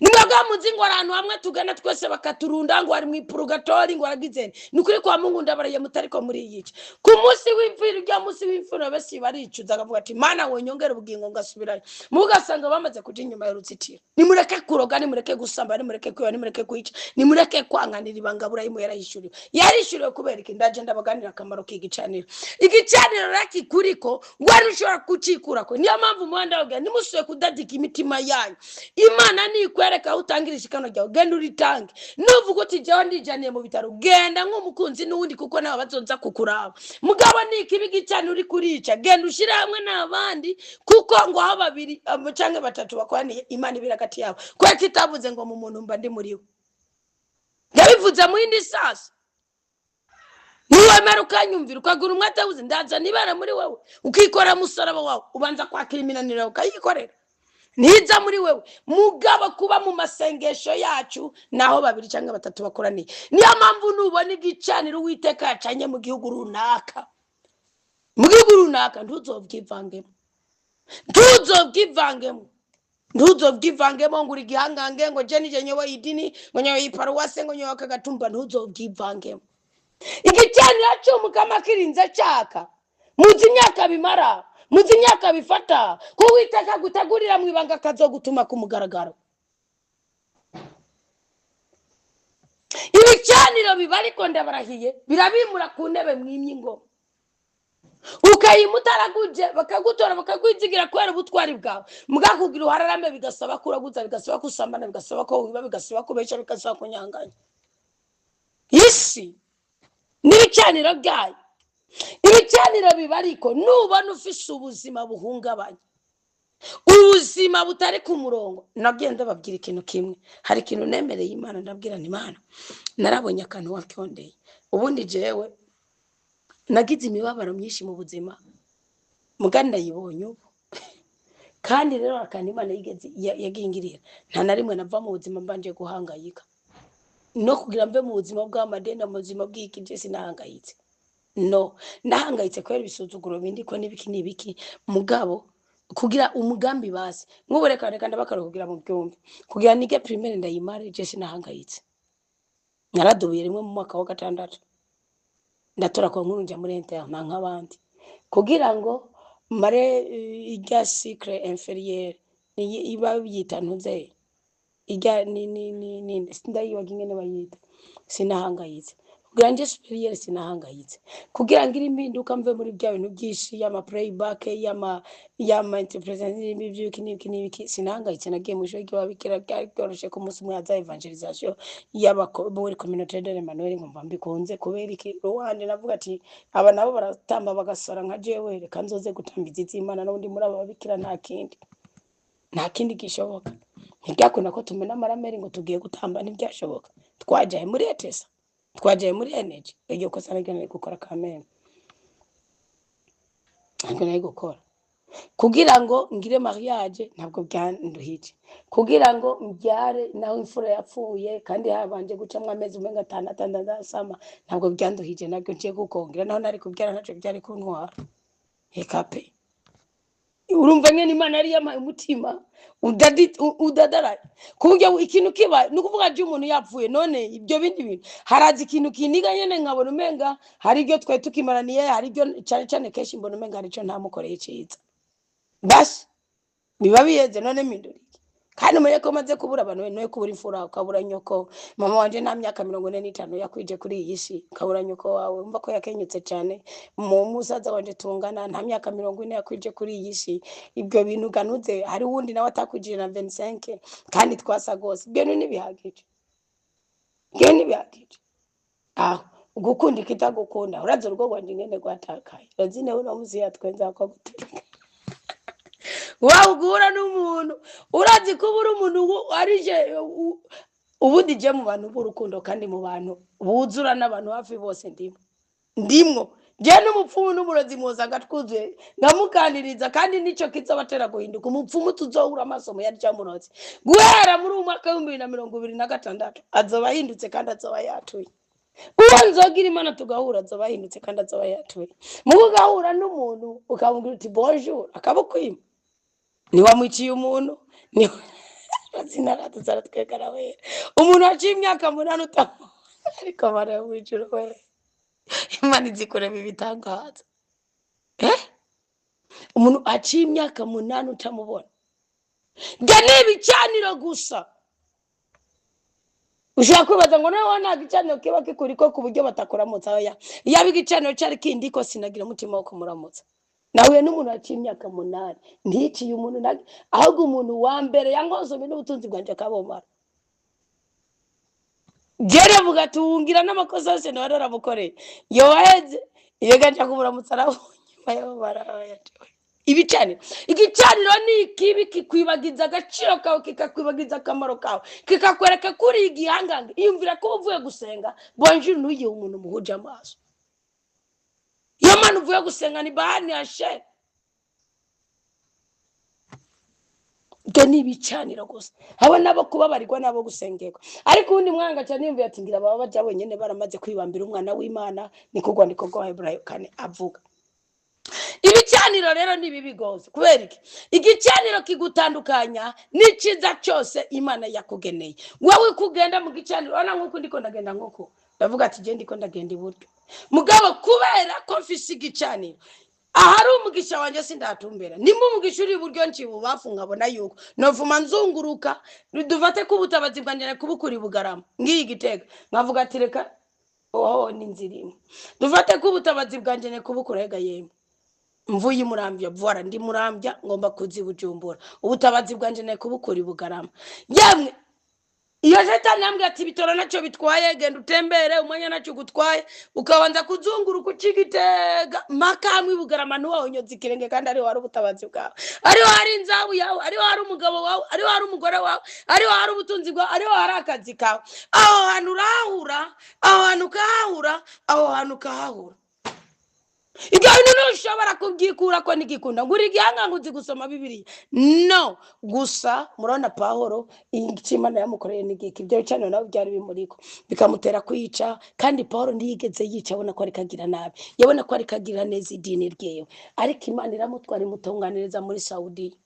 nimwaga muzi ngo abantu hamwe tugana twese bakaturunda ngo ari mu purgatori ngo aragizene nukuri kwa Mungu ndabaraye mutariko muri yica ku munsi w'imviro rya munsi w'imviro bese baricuza akavuga ati mana wonyongera ubugingo ngasubirayo mugasanga bamaze kuja inyuma y'uruzitiro nimureke kuroga nimureke gusamba nimureke kwiba nimureke kwica nimureke kwanganira ibanga burayimu yarishuriwe kubera iki ndaje ndabaganira akamaro k'igicaniro igicaniro rakikuriko wari ushobora kucikurako niyo mpamvu muhanda woga nimusuye kudadika imitima yanyu Imana ni kwereka utangira ishikano ryawe genda uritange nuvuga uti jewe ndijaniye mu bitaro genda nk'umukunzi n'uwundi kuko nawe bazonza kukuraba mugabo nikibi gicana uri kurica genda ushira hamwe n'abandi kuko ngo aho babiri canke batatu bakwaniye Imana ibira kati yabo ko kitavuze ngo mu muntu mba ndi muri we yabivuze mu indi sasa niwemera ukanyumvira ukagura umwe atavuze ndaza nibara muri wewe ukikora musaraba wawe ubanza kwakira iminaniro ukayikorera niza muri wewe mugabo kuba mu masengesho yacu naho babiri cyangwa batatu bakoraniye niyo mpamvu nubona igicaniro Uwiteka yacanye mu gihugu runaka ntuzobwivangemo ngo uri gihangange ngo je nije nyowe idini ngo nyowe iparuwase ngo nyowe akagatumba ntuzobwivangemo igicaniro cy'umukama kirinze cyaka muzi imyaka bimara muzi imyaka bifata ko Uwiteka gutegurira mu ibanga kazogutuma ku mugaragaro ibicaniro bibariko ndabarahiye birabimura ku ntebe mwimyingo ukayimutaraguje bakagutora bakagwizigira kwera ubutwari bwawe mugakugira uhararame bigasaba kuraguza bigasaba kusambana bigasaba ko wiba bigasaba kubesha bigasaba kunyanganya isi n'ibicaniro byayo ibicaniro bibariko nubona ufise ubuzima buhungabanye ubuzima butari ku murongo nagenda babwira ikintu kimwe hari ikintu nemereye Imana ndabwira ni Imana narabonye akantu wakondeye ubundi jewe nagize imibabaro myinshi mu buzima muganda yibonye ubu kandi rero akandi Imana yagingirira nta na rimwe nava mu buzima mbanje guhangayika no kugira mbe mu buzima bw'amadenda mu buzima bw'ikije sinahangayitse no nahangayitse kwera ibisuzuguro bindi ko nibiki mugabo kugira umugambi base nk'ubureka reka ndabakaro kugira mu byumve kugira nige primaire ndayimare je sinahangayitse naradubiye rimwe mu mwaka wa gatandatu ndatora ko nkurunja muri interne nk'abandi kugira ngo mare ijya cycle inférieur iba byita ntuze ijya ni ndayiwaga ingene bayita sinahangayitse kugira nje superieur sinahangayitse kugira ngira impinduka mve muri bya bintu byinshi y'ama playback y'ama interpretation n'ibiki sinahangayitse nagiye mu ishuri ry'ababikira byaryoroshe ku munsi umwe haza evangelisation muri communauté de Emmanuel nkumva mbikunze kubera iki ruhande navuga ati aba nabo baratamba bagasara nka jewe reka nzoze gutambiza iz'Imana n'undi muri ababikira nta kindi gishoboka ntibyakunda ko tumena amarameri ngo tugiye gutamba ntibyashoboka twajaye muri etesa twajaye muri energy iryo kosa nagene gukora kamene nagene gukora kugira ngo ngire mariage ntabwo byanduhije kugira ngo mbyare naho imfura yapfuye kandi habanje gucamwa amezi umenga 6 sama ntabwo byanduhije nabyo ngiye gukongera naho nari kubyara ntaco byari kuntwara hekape urumva ngene Imana yari yamaye umutima udadara kuburyo ikintu kiba nukuvuga je umuntu yapfuye none ibyo bindi bintu harazi ikintu kiniga nyene nkabona umenga hari ibyo twe tukimaraniye hari ibyo cyane keshi mbona umenga hari cyo ntamukoreye ciza basi biba biyeze none minduri kandi muri ko maze kubura abantu no kubura imfura ukabura nyoko mama wanje nta myaka 45 yakwije kuri iyi si ukabura nyoko wawe umva ko yakenyutse cyane mu musaza wanje tungana nta myaka 40 yakwije kuri iyi si ibyo bintu ganuze hari wundi nawe atakwijije na 25 kandi twasa gose ibyo ni bihagije ngene byakije aho ugukunda ikitagukunda uraza urugo rwanje ngene rwatakaye razine uno muzi yatwenza ko guturika wawugura n'umuntu urazi ko buri umuntu arije ubundi je mu bantu b'urukundo kandi mu bantu buzura n'abantu hafi bose ndimwo je n'umupfumu n'umurozi muza gatwuzuye ngamukaniriza kandi nico kizobatera guhinduka umupfumu tuzohura amasomo ya ryamurozi guhera muri umwaka wa 2026 azoba hindutse kandi azoba yatuye uwo nzogira Imana tugahura azoba hindutse kandi azoba yatuye mu kugahura n'umuntu ukamubwira uti bonjour akabukwima niwamwiciye umuntu ni azina ratuzara twekara we umuntu aciye imyaka 8 utamu ariko mara w'ijuru we Imana izikorera ibitangaza umuntu aciye imyaka 8 utamubona nga n'ibicaniro gusa ushaka kwibaza ngo nawe nta gicaniro kiba kikuriko ku buryo batakuramutsa oya yaba igicaniro cyari kindi ko sinagira umutima wo kumuramutsa nawe n'umuntu aciye imyaka 8 ndiciye umuntu ahubwo umuntu wa mbere yankosomye n'ubutunzi bwanje akabomara jere vuga tungira n'amakosa yose nwarora bukoreye yo waheze iyo gacha kumuramutsa nawe nyuma yo baraya ibicaniro igicaniro ni ikibi kikwibagiza agaciro kawe kikakwibagiza akamaro kawe kikakwereka kuri igihangange iyumvira ko uvuye gusenga bonjour n'ugiye umuntu muhuje amaso iyo muntu uvuye gusenga ni bahani ashe n'ibicaniro gusa haba nabo kubabarirwa nabo gusengerwa ariko undi mwanga cyane yumviye ati ngira baba baje bonyene baramaze kwibambira umwana w'Imana niko gwandiko rwa Heburayo kane avuga ibicaniro rero ni bibi gose kubera iki igicaniro kigutandukanya n'iciza cyose Imana yakugeneye wowe kugenda mu gicaniro ona nkuko ndiko ndagenda nkuko ndavuga ati je ndiko ndagenda iburyo mugabo kubera ko mfise igicaniro ahari umugisha wanje sindatumbera nimba umugisha uri iburyo nkibubafu nkabona yuko novuma nzunguruka duvate ko ubutabazi bwanje kubukuri bugarama ngiyi Gitega nkavuga ati reka ni nzirimo duvate ko ubutabazi bwanje kubukurega yemwe mvuye Muramvya vuara ndi Muramvya ngomba kuzi Bujumbura ubutabazi bwanje kubukuri bugarama yemwe iyo jetani yambwiye ati bitoro naco bitwaye genda utembere umwanya naco gutwaye ukabanza kuzunguruka ukigitega makamwe bugarama nuwo nyozi kirenge kandi ari wari ubutabazi bwawe ari wari inzabu yawe ari wari umugabo wawe ari wari umugore wawe ari wari ubutunzi bwawe ari wari akazi kawe aho hantu urahura aho hantu kahura aho hantu kahura Igano nushobora kubyikura ko nigikunda nguri gihanga nguzi gusoma Bibiliya no gusa murona Pawulo ikimana yamukoreye nigiki ibyo cyane nawe byari bimuriko bikamutera kwica kandi Pawulo ndiyigeze yica abona ko ari kagira nabi yabona ko ari kagira neza idini ryewe ariko Imana iramutwara imutunganiriza muri Saudi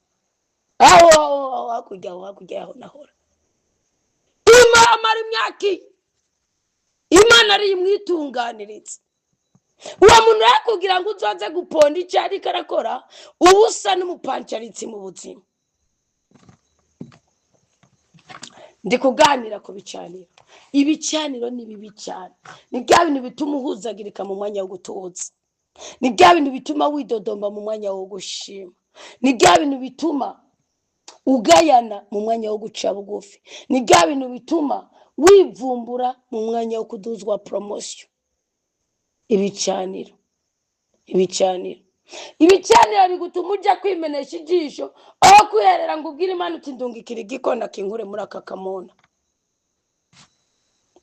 aho hakujya aho nahora Imana imyaki Imana ari imwitunganiriza uwo muntu yakugira ngo uzoze guponda icyari karakora ubusa n'umupancaritsi mu buzima ndi kuganira ku bicaniro ibicaniro ni bibi cyane ni bya bintu bituma uhuzagirika mu mwanya wo gutuza ni bya bintu bituma widodomba mu mwanya wo gushima ni bya bintu bituma ugayana mu mwanya wo guca bugufi ni bya bintu bituma wivumbura mu mwanya wo kuduzwa promotion ibicaniro bigutuma ujya kwimenesha ijisho aho kwiherera ngo ubwire Imana uti ndungikira igikona kinkure muri aka kamona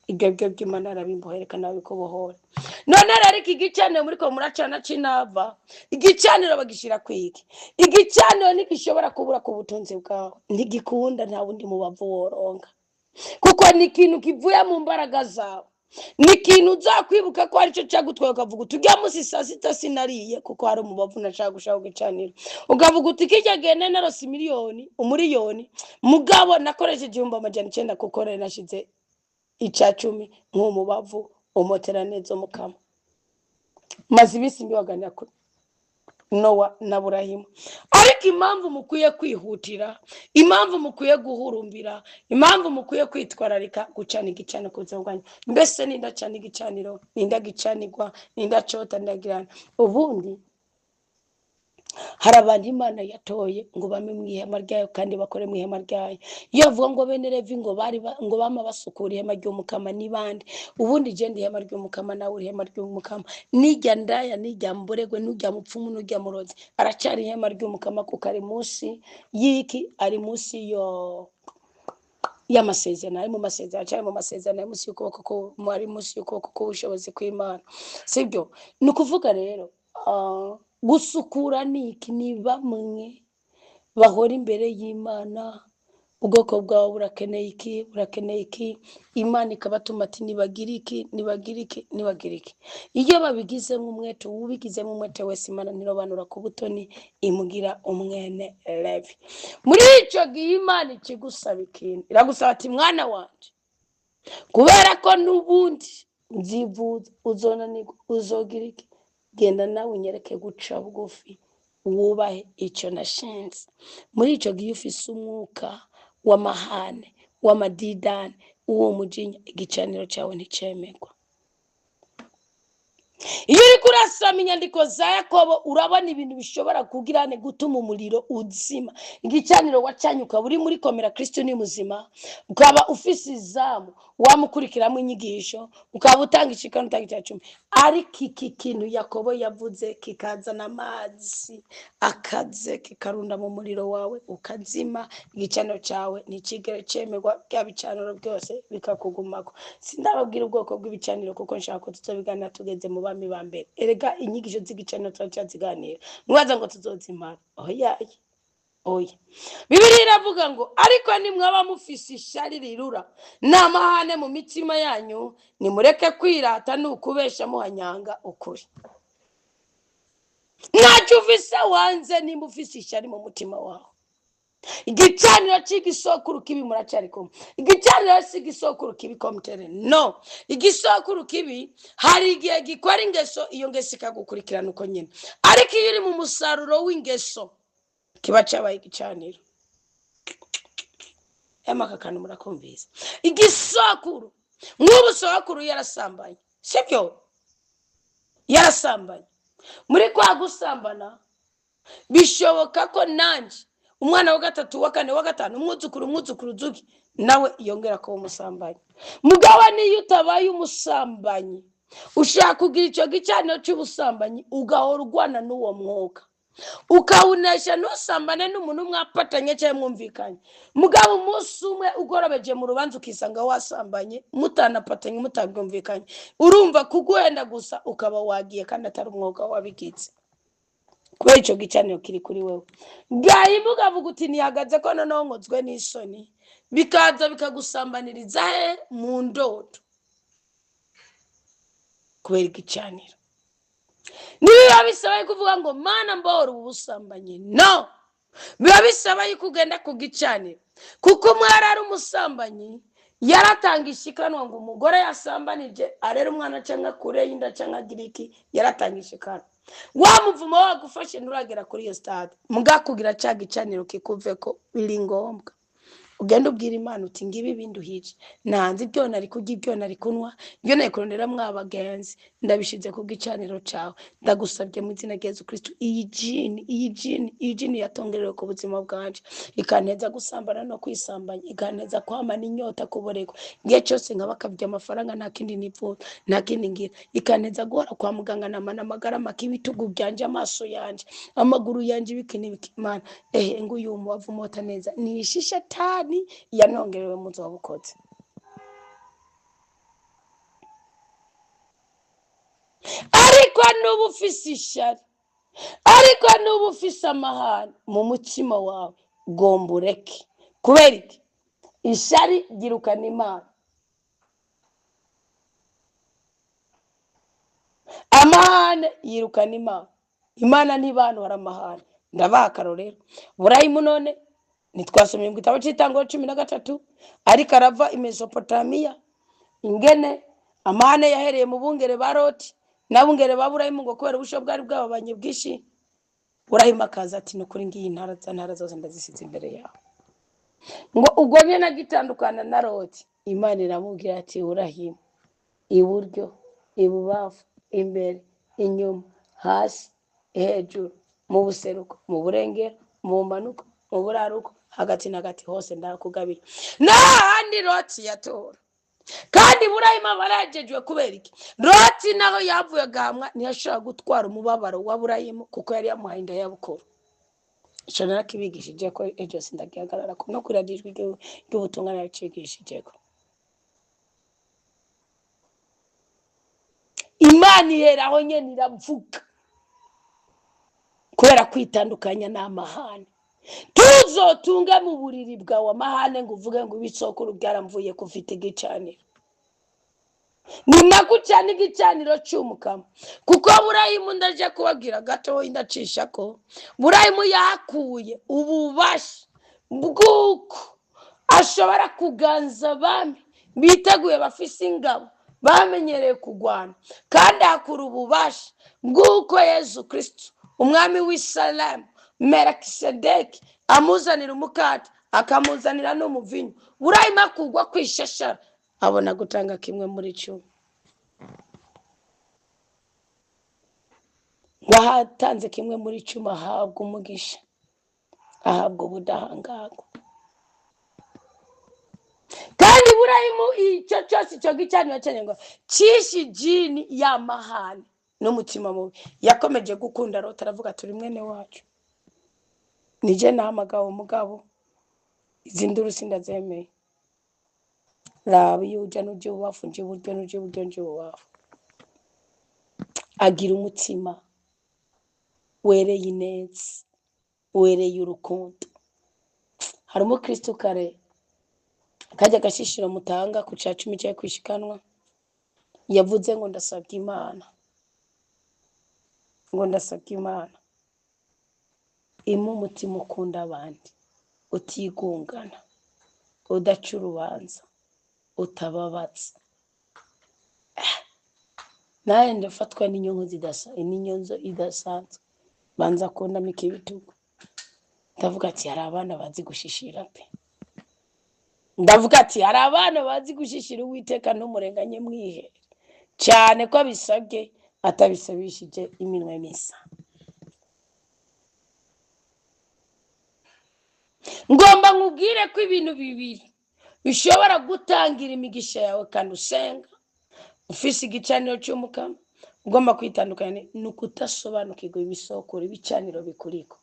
igabyo by'Imana arabimbohereka nawe bikobohora none rero iki gicaniro muri ko muracana cinava igicaniro bagishira kwiki igicaniro nigishobora kubura ku butunzi bwawe ntigikunda nta wundi mubavu woronga kuko ni ikintu kivuye mu mbaraga zawe ni ikintu uzakwibuka ko aricyo cyagutwaye ukavuga uti ujya munsi saa sita sinariye kuko hari umubavu nashaka gushaka gucanira ukavuga uti kijya gene narose umuriyoni mugabo nakoresheje 1900 kuko rero nashize icya 10 nk'umubavu umotera neza mukama maze ibisi mbiwaganira ko Nowa na Burahimu ariko impamvu mukwiye kwihutira impamvu mukwiye guhurumbira impamvu mukwiye kwitwararika gucana igicano kuza bwanyu mbese ninda cyane igicaniro ninda gicanirwa ninda cota ndagirana ubundi hari abantu Imana yatoye ngo bame mu ihema ryayo kandi bakore mu ihema ryayo. Iyo bavuga ngo bene Levi ngo ngo bama basukura ihema ry'umukama n'ibandi, ubundi genda ihema ry'umukama nawe uri ihema ry'umukama. Nijya ndaya nijya mboregwe nujya mupfumu nujya murozi aracyari ihema ry'umukama, kuko ari munsi y'iki, ari munsi y'amasezerano, ari mu masezerano, cyane mu masezerano ari munsi y'ukuboko ko ari munsi y'ukuboko k'ubushobozi kw'Imana, sibyo? Ni ukuvuga rero gusukura niki, ni bamwe bahora imbere y'Imana. Ubwoko bwawe burakeneye iki, burakeneye iki, Imana ikabatuma ati nibagira iki, nibagira iki, nibagira iki. Iyo babigizemo umwete, ubigizemo umwete wese, Imana ntirobanura ku butoni, imugira umwene Levi. Muri icyo gihe Imana ikigusaba ikintu, iragusaba ati mwana wanje, kubera ko n'ubundi nzivuza uzonanirwa, uzogira iki, genda nawe unyereke guca bugufi, wubahe icyo nashinze. Muri icyo gihe ufise umwuka w'amahane, w'amadidane, uwo mujinya, igicaniro cyawe nticemerwa. Iyo uri kurasoma inyandiko za Yakobo urabona ibintu bishobora kugirane gutuma umuriro uzima. Igicaniro wacanye ukaba uri muri komera Kristo ni muzima, ukaba ufise izamu wamukurikiramo inyigisho, ukaba utanga ishikano utanga icyacumi, ariko iki kintu Yakobo yavuze kikazana amazi akaze kikarunda mu muriro wawe ukazima, igicaniro cyawe ntikigere cemerwa, bya bicaniro byose bikakugumako. Sindababwira ubwoko bw'ibicaniro kuko nshaka ko tuzobiganira tugeze mu bami ba mbere. Erega inyigisho z'igicaniro turacyaziganira, mwaza ngo tuzozimara. Oya, Bibiliya iravuga ngo ariko nimwaba mufise ishari rirura n'amahane mu mitima yanyu, nimureke kwirata n'ukubesha muhanyanga ukuri. Ntacyo ufise wanze nimba ufise ishari mu mutima wawe. Igicaniro cy'igisokuru kibi muracari kumwe. Igicaniro cy'igisokuru kibi komutere no. Igisokuru kibi hari igihe gikora ingeso, iyo ngeso ikagukurikirana uko nyine, ariko iyo uri mu musaruro w'ingeso kiba cyabaye igicaniro. Amakakano murakumvise. Igisokuru nk'ubu sokuru yarasambanye, sibyo? Yarasambanye. Muri kwa gusambana bishoboka ko nanje umwana wa gatatu wa kane wa gatanu umwuzukuru zuki nawe yongera ko umusambanyi. Mugabo niyo utabaye umusambanyi ushaka kugira icyo gicaniro cy'ubusambanyi, ugahora urwana n'uwo mwuka, ukawunesha ntusambane n'umuntu mwapatanye cyangwa mwumvikanye. Mugabo umunsi umwe ugorobeje mu rubanza ukisanga wasambanye, mutanapatanye mutabyumvikanye, urumva kuguhenda gusa ukaba wagiye kandi atari umwuga wabigize. Kubera icyo gicaniro kiri kuri wewe, bwayimuga vuga uti nihagaze ko noneho nkozwe n'isoni, bikaza bikagusambaniriza he mu ndoto. Kubera igicaniro nibiba bisaba kuvuga ngo mana mbora ubusambanye, no, biba bisaba kugenda ku gicaniro, kuko umwari ari umusambanyi yaratanga ishikanwa ngo umugore yasambanije arera umwana cyangwa kure y'inda cyangwa giriki, yaratanga ishikanwa. Wa muvumo wagufashe nturagera kuri iyo stade, mugakugira cya gicaniro kikuve ko biri ngombwa. Ugenda ubwira Imana uti ngibi bintu hije, nanze ibyo nari kurya, ibyo nari kunwa, ibyo nari kurondera mwabagenzi, ndabishize ku gicaniro cyawe. Ndagusabye mu izina rya Yesu Kristo, iyi jini yatongerewe ku buzima bwanje, ikanteza gusambana no kwisambanya, ikanteza kwamana inyota kuborego, igihe cyose nkabakabye amafaranga nta kindi nipfuza, nta kindi ngira, ikanteza guhora kwa muganga namana amagara make, ibitugu byanje, amaso yanje, amaguru yanje, ibiki Imana nguyu umubavu mota neza nishisha tani yanongerewe mu zabukoze. Ariko n'ubu ufise ishari, ariko n'ubu ufise amahane mu mutima wawe, gomba ureke. Kubera iki? Ishari girukana Imana, amahane yirukana Imana. Imana n'ibanu hari amahane. Ndabaha akarorero. Burayimu none nitwasomye mu gitabo cy'Itangiriro 13, ariko arava i Mesopotamiya, ingene amahane yahereye mu bungere ba Loti n'abungere ba Burayimu, ngo kubera ubusho bwari bwababanye bwishi, Burayimu akaza ati nukuri ngiyi ntara zose ndazisize imbere yawe, ngo ubwo nyene agitandukana na Loti, Imana iramubwira ati Burayimu, iburyo, ibubafu, imbere, inyuma, hasi, hejuru, mu buseruko, mu burengero, mu manuko, mu buraruko, hagati na hagati hose ndakugabira. Nta handi Loti yatora. Kandi Burayimu aba yaragejejwe kubera iki? Loti naho yavuye agahamwa ntiyashobora gutwara umubabaro wa Burayimu kuko yari yamuhaye inda ya bukuru. Icyo narakibigishije ko ejo sindagihagarara ko no kuri radiyo ry'ubutumwa naracigishije ko Imana iheraho nyene iravuga kubera kwitandukanya n'amahane. Tuzotunge mu buriri bwawe amahane ngo uvuge ngo ibisokuru byaramvuye kufite igicaniro. Ninagucana igicaniro cy'umukama kuko Burayimu ndaje kubabwira gato ndacisha ko Burayimu yakuye ububasha bw'uko ashobora kuganza abami biteguye bafise ingabo bamenyereye kugwana, kandi akura ububasha bw'uko Yesu Kristo umwami w'Isalemu Melikisedeki amuzanira umukate akamuzanira n'umuvinyu. Burayimu akugwa kwishashara abona gutanga kimwe muri 10. Wahatanze kimwe muri 10 ahabwa umugisha, ahabwa ubudahangarwa. Kandi Burayimu icyo cyose icyo gicaniro cyane ngo cishi jini y'amahane n'umutima mubi. Yakomeje gukunda Loti aravuga turi mwene wacu. Nije nahamagawe umugabo izi nduru sindazemeye. Raba iyo uja n'uje ubafu nje buryo n'uje buryo nje ubafu. Agira umutima wereye ineza, wereye urukundo. Hari umukristo kare kajya gashishiro mutanga ku ca 10 cyo kwishikanwa, yavuze ngo ndasabye Imana, ngo ndasabye Imana imu umutima ukunda abandi, utigungana, udaca urubanza, utababatsa. Naye ndafatwa n'inyonzo idasanzwe, banza kundamika ibitugu. Ndavuga ati hari abana bazi gushishira pe. Ndavuga ati hari abana bazi gushishira Uwiteka n'umurenganye mwihere cyane ko bisabye atabisabishije iminwe misa. Ngomba nkubwire ko ibintu bibiri bishobora gutangira imigisha yawe kandi usenga ufise igicaniro cy'umukama. Ugomba kwitandukanya n'ukutasobanukirwa ibisokoro ibicaniro bikuriko.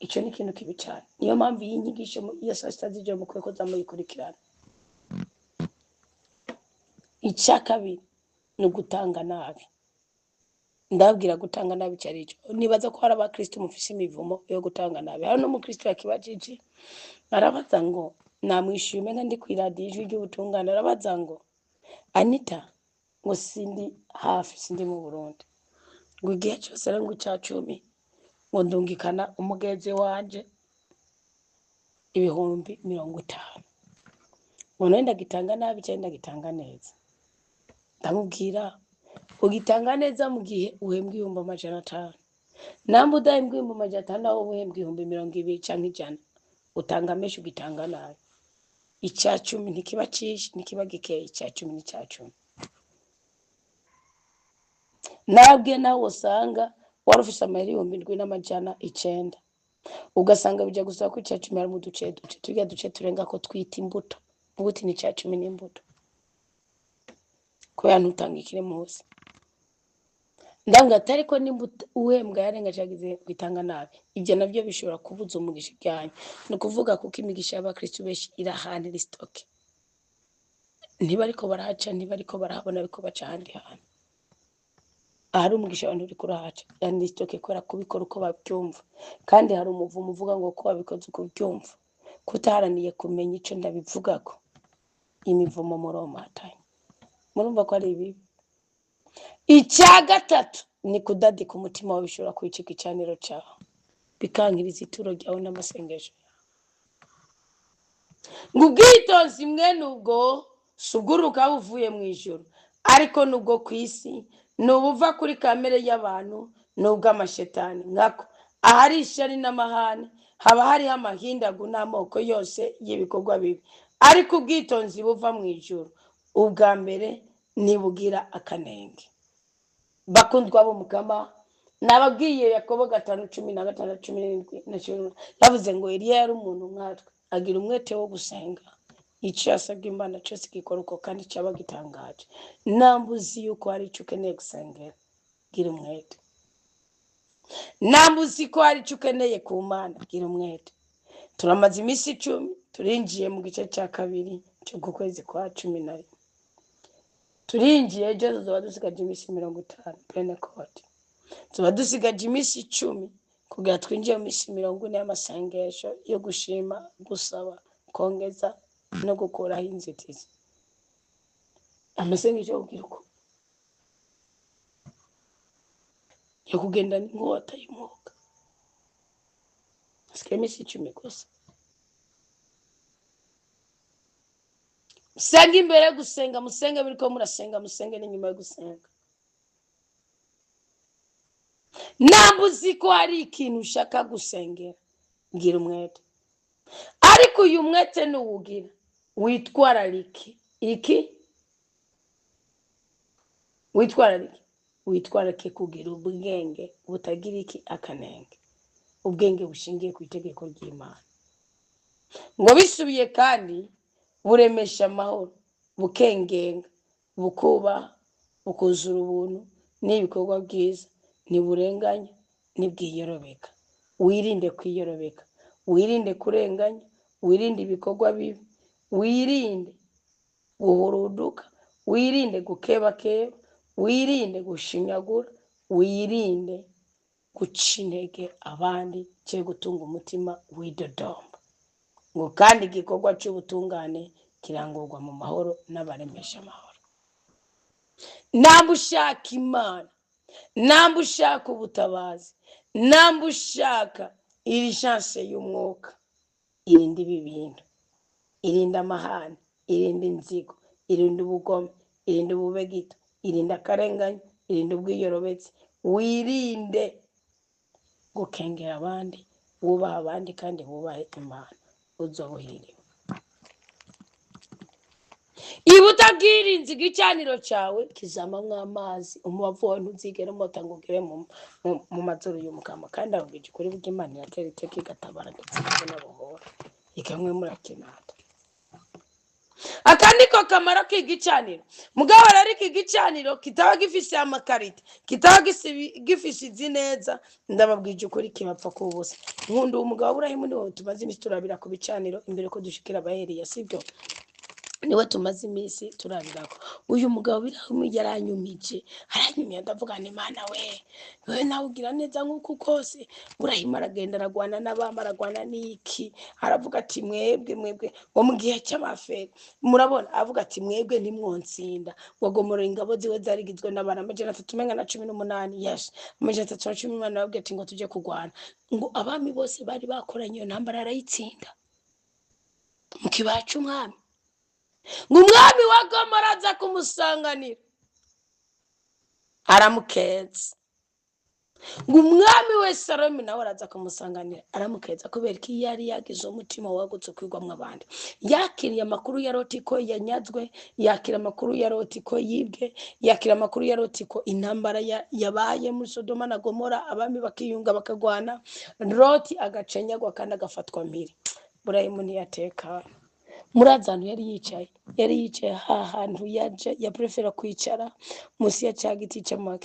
Icyo ni ikintu kibi cyane. Niyo mpamvu iyi nyigisho iyo saa sita z'ijoro mukwiye kuza muyikurikirana. Icya kabiri ni ugutanga nabi. Ndabwira gutanga nabi cyari cyo. Nibaza ko hari abakristo mufise imivumo yo gutanga nabi. Hari n'umukristo yakibajije arabaza ngo namwishyuye umenga ndi ku radiyo ijwi ry'ubutungane, arabaza ngo Anita ngo sindi hafi, sindi mu Burundi, ngo igihe cyose ari ngo cya 10 ngo ndungikana umugeze wanje 50,000. Ngo nenda gitanga nabi cyenda gitanga neza. Ndamubwira ugitanga neza mu gihe uhembwa 500. Namba udahembwa 500 aho uhembwa 20,000 cyangwa 100, utanga menshi ugitanga nabi. Icya 10 ntikiba cishi, ntikiba gikeye. Icya 10 ni cya 10. Nabwe nawe usanga warufise amahera 7,900, ugasanga bijya gusaba ko icya 10 ari mu duce turya duce turenga ko twita imbuto. Ubuti ni cya 10 n'imbuto ko yanutanga ikire munsi. Ndanga atari ko n'imbuto uhembwa yarenga cyagize kwitanga nabi. Ibyo nabyo bishobora kubuza umugisha byanyu. No kuvuga kuko imigisha y'abakristo beshi irahandi stoke. Ntibariko barahaca, ntibariko barahabona, biko baca handi handi. Hari umugisha abantu uri kurahaca yani stoke kwera kubikora uko babyumva. Kandi hari umuvumo uvuga ngo ko babikoze uko byumva. Kutaharaniye kumenya ico ndabivuga ko imivumo mu Roma hatanye. Murumva ko ari ibi. Icya gatatu ni kudadika umutima wawe bishobora kwicika icaniro cyawe bikankiriza ituro ryawe n'amasengesho. Ngubwitonzi mwene ubwo suguruka buvuye mu ijuru, ariko nubwo kwisi nubuva kuri kamere y'abantu nubwo amashetani ngako ahari ishari n'amahane haba hari amahindagu n'amoko yose y'ibikorwa bibi, ariko ubwitonzi buva mu ijuru ubwa mbere nibugira akanenge. Bakundwa bo mukama nababwiye Yakobo 5:16-17 yavuze ngo Eliya yari umuntu nkatwe agira umwete wo gusenga icyo yasabye Imana cyose gikora uko kandi cyaba gitangaje. Nambuzi yuko hari icyo ukeneye gusengera, gira umwete. Nambuzi ko hari icyo ukeneye ku Mana, gira umwete. Turamaze iminsi 10 turinjiye mu gice cya kabiri cyo ku kwezi kwa 11. Turinjiye ejo tuzoba dusigaje iminsi 50 Pentecote. Tuba dusigaje iminsi 10 kugira twinjiye mu minsi 40 y'amasengesho yo gushima, gusaba, kongeza no gukuraho inzitizi. Amasengesho y'urubyiruko yo kugenda n'inkota y'umwuka. Hasigaye iminsi 10 gusa. Musenge imbere yo gusenga, musenge biriko murasenga, musenge n'inyuma yo gusenga. Nambuzi ko hari ikintu ushaka gusengera, gira umwete. Ariko uyu mwete nuwugira witwararike iki? Witwararike kugira ubwenge butagira iki? Akanenge. Ubwenge bushingiye ku itegeko ry'Imana. Ngo bisubiye kandi buremesha amahoro, bukengenga, bukubaha, bukuzura ubuntu n'ibikorwa byiza, ntiburenganya, ntibwiyorobeka. Wirinde kwiyorobeka, wirinde kurenganya, wirinde ibikorwa bibi, wirinde guhuruduka, wirinde gukebakeba, wirinde gushinyagura, wirinde guca intege abandi cyo gutunga umutima widodomba. Ngo kandi igikorwa cy'ubutungane kirangurwa mu mahoro n'abaremesha amahoro. Namba ushaka Imana, namba ushaka ubutabazi, namba ushaka iri chance y'umwuka, irinde ibi bintu. Irinde amahane, irinde inzigo, irinde ubugome, irinde ububegito, irinde akarengane, irinde ubwiyorobetse, wirinde gukengera abandi, wubaha abandi kandi wubahe Imana, uzobuhiriwe. Iba utabwirinze igicaniro cyawe kizamamwo amazi, umubavu wawe ntuzigera umota ngo ugere mu mazuru y'umukama. Kandi ahubwo kuri burya Imana iratera iteka igatabara ndetse n'abohora ikamwe murakinata. Akandi ko kamaro k'igicaniro, mugabo rero iki gicaniro kitaba gifise amakarita, kitaba gifise izi neza, ndababwije ukuri kibapfa kubusa. Nkunda umugabo Aburahamu niwe tumaze iminsi turabira ku bicaniro imbere ko dushikira Abaheriya, sibyo? Niwe tumaze iminsi turabirako. Uyu mugabo Aburahamu yaranyumije, aranyumiye, ndavuga nti Mana wewe nawe ugira neza nk'uko kose. Aburahamu aragenda aragwana n'abami, aragwana n'iki, aravuga ati mwebwe ngo mu gihe cy'amaferi, murabona, avuga ati mwebwe ntimwonsinda. Wagomora ingabo ziwe zarigizwe n'abantu 318. Yes, 318 arabwira ati ngo tujye kugwana. Ngo abami bose bari bakoranye iyo ntambara arayitsinda mu kibaya cy'umwami. Ngo umwami wa Gomora aza kumusanganira aramukeza. Ngo umwami we Salomo nawe araza kumusanganira aramukeza, kubera ko yari yagize umutima wagutse kwigwamwe abandi. Yakiriye amakuru ya Loti ko yanyazwe, yakira amakuru ya Loti ko yibwe, yakira amakuru ya Loti ko intambara yabaye muri Sodoma na Gomora, abami bakiyunga bakagwana, Loti agacenyagwa kandi agafatwa mpiri. Aburahamu ntiyatekana. Murazanu yari yicaye hantu ya prefera kwicara munsi ya cya giti cy'ama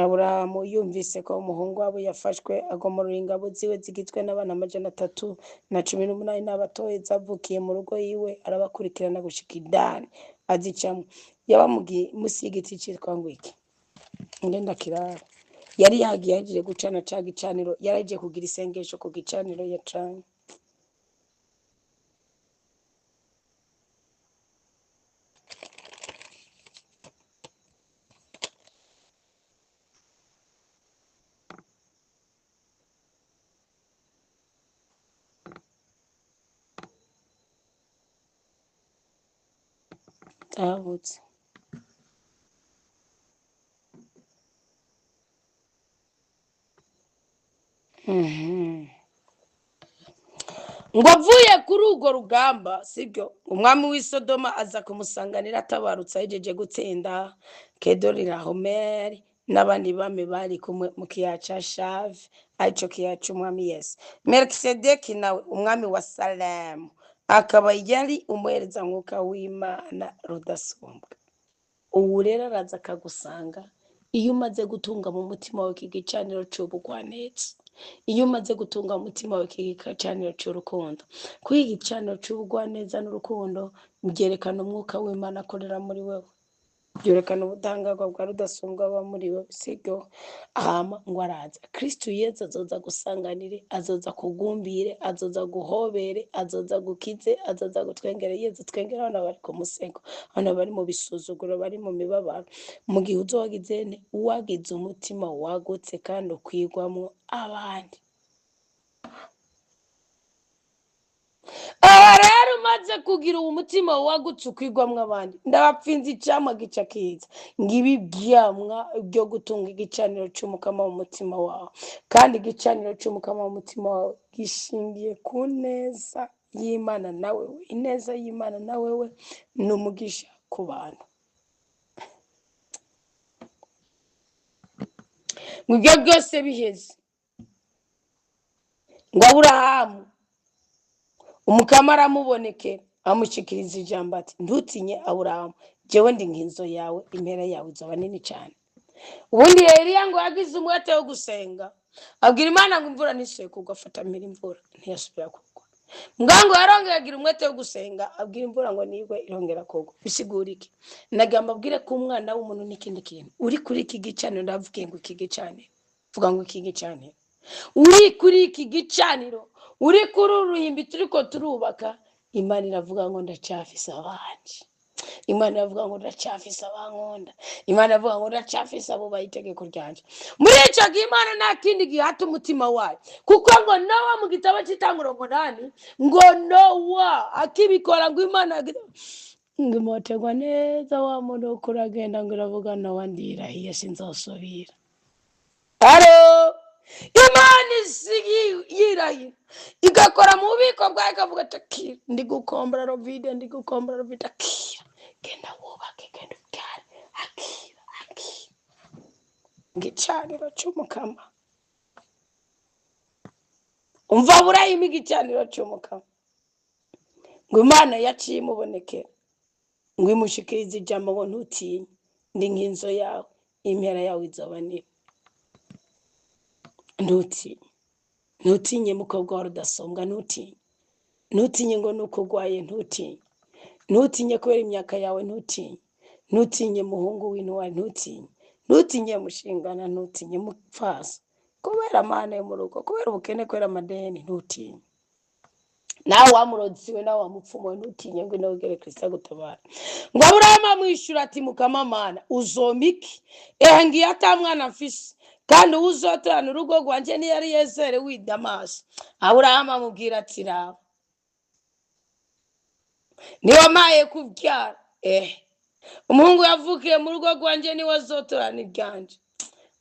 Aburahamu yumvise ko umuhungu wabo yafashwe, agomorora ingabo ziwe zigizwe n'abana 318 n'abatoye zavukiye mu rugo yiwe, arabakurikirana gushika idani azicamo. Yabamugiye musi y'igiti cyitwa ngwiki ngenda kirara. Yari yagiye gucana cya gicaniro, yaragiye kugira isengesho ku gicaniro yacanye. Tabutse. ngo avuye kuri urwo rugamba sibyo umwami w'i Sodoma aza kumusanganira atabarutse ahejeje gutsinda Kedorihomeri n'abandi bami bari kumwe mu kiyaya ca Shave arico kiyaya c'umwami Yesu. Melikisedeki nawe umwami wa Salemu akaba yari umuherezankuka w'Imana rudasumbwa. Ubu rero araza akagusanga iyo umaze gutunga mu mutima wawe iki gicaniro c'ubugwaneza, iyo umaze gutunga mu mutima wawe iki gicaniro c'urukundo. Kuko iki gicaniro c'ubugwaneza n'urukundo byerekana umwuka w'Imana akorera muri wewe, byerekana ubudahangarwa bwa rudasumbwa aba muri wewe sibyo. Hama ngo araza Kristo Yesu azoza gusanganire, azoza kugumbire, azoza guhobere, azoza gukize, azoza gutwengere. Yesu twengera abana bari ku musego, abana bari mu bisuzuguro, bari mu mibabaro. Mu gihe uzowagize uwagize umutima wagutse kandi ukwigwamwo abandi. Aha rero umaze kugira uwo mutima wagutse ukwigwamwo abandi, ndabapfinze icamwa gica kiza ngibi byamwa byo gutunga igicaniro c'umukama mu mutima wawe. Kandi igicaniro c'umukama mu mutima wawe gishingiye ku neza y'Imana nawe, ineza y'Imana nawe we n'umugisha ku bantu. Mu byo byose biheze ngo Aburahamu umukama aramubonekera amushikiriza ijambo ati ntutinye Aburahamu, jewe ndi nk'inzu yawe, impera yawe izoba nini cyane. Ubundi Eliya ngo yagize umwete wo gusenga abwira Imana ngo imvura nisuye kugwa, afata mpira imvura ntiyasubira kugwa. Ngo yarongera agira umwete wo gusenga abwira imvura ngo nigwe irongera kugwa. Bisigura iki? Nagamba abwire ko umwana w'umuntu n'ikindi kintu uri kuri iki gicaniro. Ndavuge ngo iki gicaniro, vuga ngo iki gicaniro uri kuri iki gicaniro, uri kuri uruhimbi turiko turubaka. Imana iravuga ngo ndacyafise abanje, Imana iravuga ngo ndacyafise abankunda, Imana iravuga ngo ndacyafise abo bayitegeko ryanje. Muri ico gihe Imana nta kindi gihata umutima wayo, kuko ngo Nowa mu gitabo c'Itanguriro 8 ngo Nowa akibikora ngo Imana ngo imotegwa neza wa muntu wo kuragenda ngo iravuga Nowa ndirahiye sinzosubira. Alo Imana yirahira igakora mu bubiko bwayo ikavuga ati akira ndi gukombora Rovide, ndi gukombora Rovide, akira genda wubake, genda ubyare, akira. Igicaniro c'umukama. Umva Aburahamu igicaniro c'umukama ngo Imana yaciye imubonekera ngo imushikirize ijambo ngo ntutinye, ndi nk'inzu yawe, impera yawe izoba nini. Ntutinye mukobwa wa rudasumbwa, ntutinye ngo nuko ugwaye, ntutinye kubera imyaka yawe, ntutinye muhungu w'intwari, ntutinye mushingana, ntutinye mupfasa kubera amahane yo mu rugo, kubera ubukene, kubera amadeni, ntutinye. Nawe wamuroziwe, nawe wamupfumoye, ntutinye ngo nawe ugere Kristo agutabara. Ngo Aburahamu amwishura ati mukama Mana uzompa iki? Ngiye ata mwana mfise, kandi uzotorana urugo rwanje ni Eliyezeri w'i Damasi. Aburahamu amubwira ati raba niwamaye kubyara, umuhungu yavukiye mu rugo rwanje niwe azotorana iryanje.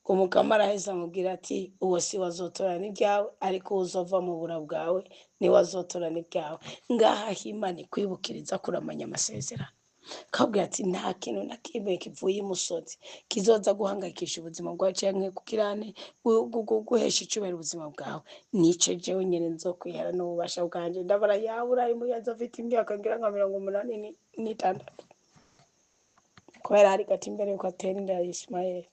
Umukama araheza amubwira ati uwo si wazotorana iryawe, ariko uzova mu bura bwawe niwe azotorana iryawe. Ngaha Imana ikwibukiriza kuramanya amasezerano, kabwira ati nta kintu na kimwe kivuye imusozi kizoza guhangayikisha ubuzima bwawe canke kukirane guhesha icubahiro ubuzima bwawe. Nico jewe nyene nzokwihera n'ububasha bwanje. Ndabara Aburahamu yazofite imyaka ngira nka 86 kubera ari gati imbere yuko atera inda ya Ismaeli.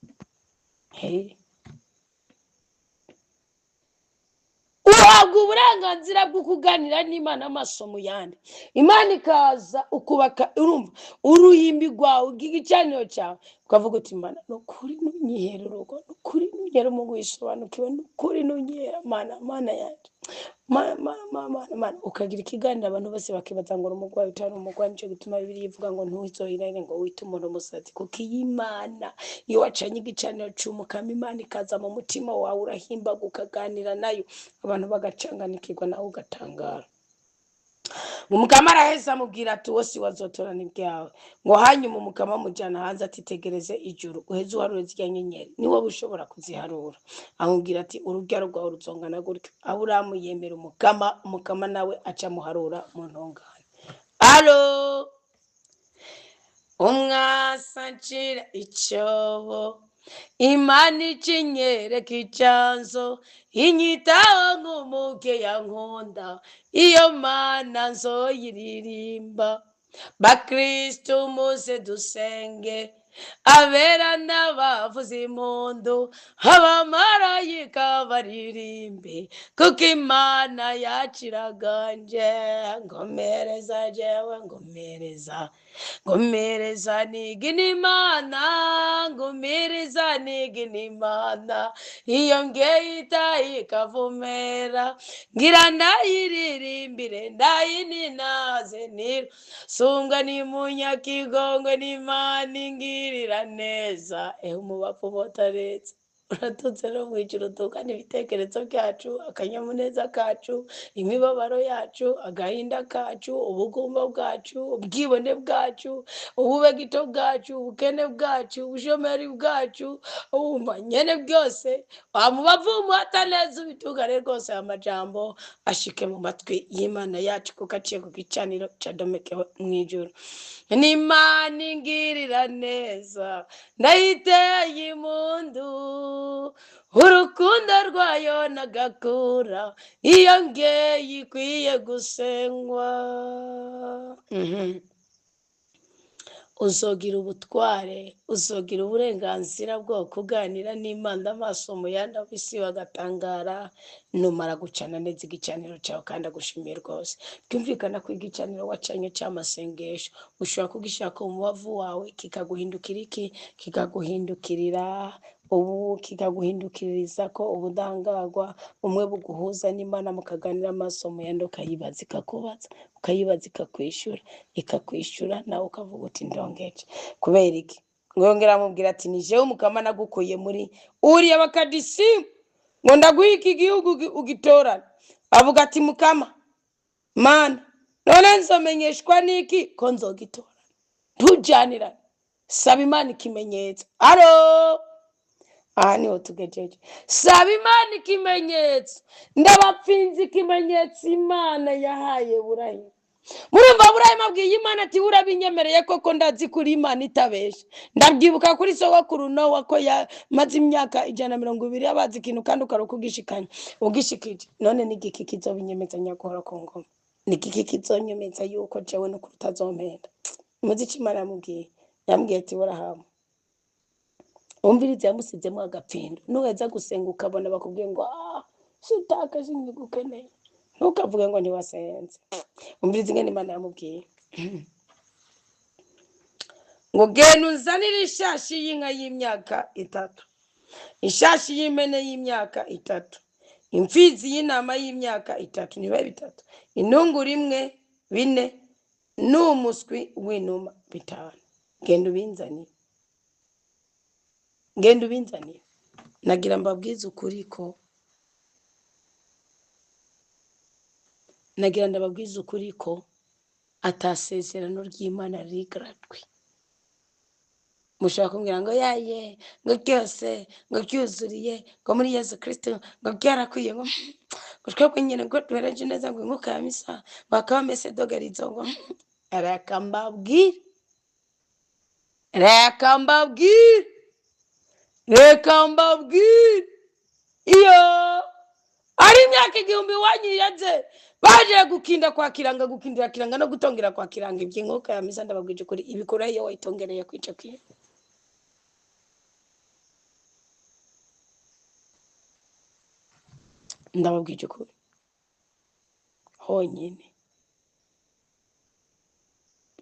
Uhabwa uburenganzira bwo kuganira n'Imana amasomo yandi. Imana ikaza ukubaka urumva uruhimbi rwawe igicaniro cyawe, ukavuga uti Imana nukuri nunyihere urugo, nukuri nugera mu gusobanukiwe, nukuri nunyera Mana yanje, Mana ukagira ikiganiro abantu bose bakibaza ngo umugwayi utari umugwayi. Nico gituma Bibiliya ivuga ngo ntuzohirane ngo wite umuntu umusatsi, kuko Imana iyo wacanye igicaniro c'umukama Imana ikaza mu mutima wawe urahimbaga ukaganira nayo, abantu bagacanganikirwa nawe ugatangara. umukama araheza amubwira ati uwo si wazotorana ibyawe ngo hanyuma umukama amujyana hanze ati tegereze ijuru uheze uharure zirya nyenyeri ni wowe ushobora kuziharura amubwira ati urubyaro rwawe ruzongana gutyo Aburahamu yemera umukama nawe aca amuharura mu ntungane. Alo umwasa ncira icyobo Imana ikinyereka icyanzo inyitaho nk'umuke yankunda iyo mana nzoyiririmba. Bakristo muze dusenge abera n'abavuza impundu abamarayika baririmbe kuko Imana yaciraganje ngomereza jewe ngomereza nigina Imana ngumiriza nigina Imana iyo ngeyita ikavumera ngira ndayiririmbire ndayininaze nira sunga ni munyakigongwe n'Imana ingirira neza umubavu botaretse uratutse no mwijuru tukana ibitekerezo byacu akanyamuneza kacu imibabaro yacu agahinda kacu ubugumba bwacu ubwibone bwacu ububegito bwacu ubukene bwacu ubushomeri bwacu ubumanyene bwose wamubavu umuhataneza ubitugane rwose amajambo ashike mu matwi y'Imana yacu kuko aciye ku gicaniro cadomekewe mwijuru. N'Imana ingirira neza ndayiteye impundu urukundo rwayo nagakura iyo ngeye ikwiye gusengwa. Uzogira ubutware uzogira uburenganzira bwo kuganira n'Imana amaso mu yandi abisi bagatangara numara gucana neza igicaniro cyawe kandi agushimiye rwose. Byumvikana ko igicaniro wacanye cy'amasengesho ushobora kugishaka mu mubavu wawe kikaguhindukira iki kikaguhindukirira ubu kikaguhindukiriza ko ubudahangarwa umwe buguhuza n'Imana mukaganira amaso mu yandi ukayibaza ikakubaza ukayibaza ikakwishyura nawe ukavuga uti ndongeje kubera iki ngongera amubwira ati ni jewe umukama nagukuye muri uriya bakadisimu ngo ndaguha iki gihugu ugitorana. Avuga ati mukama Mana none nzomenyeshwa n'iki ko nzogitorana ntujyanirane saba Imana ikimenyetso. Alo aha niho tugejeje saba Imana ikimenyetso ndabapfinze ikimenyetso Imana yahaye Burayimu. Murumva Burayimu abwiye Imana ati urabinyemereye koko ndazi kuri Imana itabesha. Ndabyibuka kuri sogokuru Nowa ko yamaze imyaka 120 abazi ikintu kandi ukarukugishikanya ugishikije none n'igiki kizobinyemeza nyakora ku ngoma n'igiki kizonyemeza yuko jewe no kurutazompenda. Muzi Imana yambwiye ati Burahamu umvirize yamusizemo agapfindo nuweza gusenga ukabona bakubwiye ngo sitaka sinigukeneye ntukavuge ngo ntiwasenze. Umvirize ingene Imana yamubwiye ngo genda unzanire ishashi y'inka y'imyaka 3 ishashi y'imene y'imyaka 3 imfizi y'intama y'imyaka 3 niba 3 intunguru imwe 4 n'umuswi w'inuma 5 genda ubinzanire nagira mbabwize ukuri ko ndababwiza ukuri ko atasezerano ry'Imana rigaratwe. Mushaka kumbwira ngo yaye ngo cyose ngo cyuzuriye ngo muri Yesu Kristo ngo byarakwiye ngo twebwe nyine ngo twereje neza ngo inkuka ya misa bakaba mese dogarizo ngo reka mbabwire iyo ari imyaka 1000 wanyiyaze baje gukinda kwa kiranga gukindira kiranga no gutongera kwa kiranga iby'inkuka ya misa ndababwije kuri ibikora iyo wayitongereye kwica kwiye. Ndababwije kuri honyine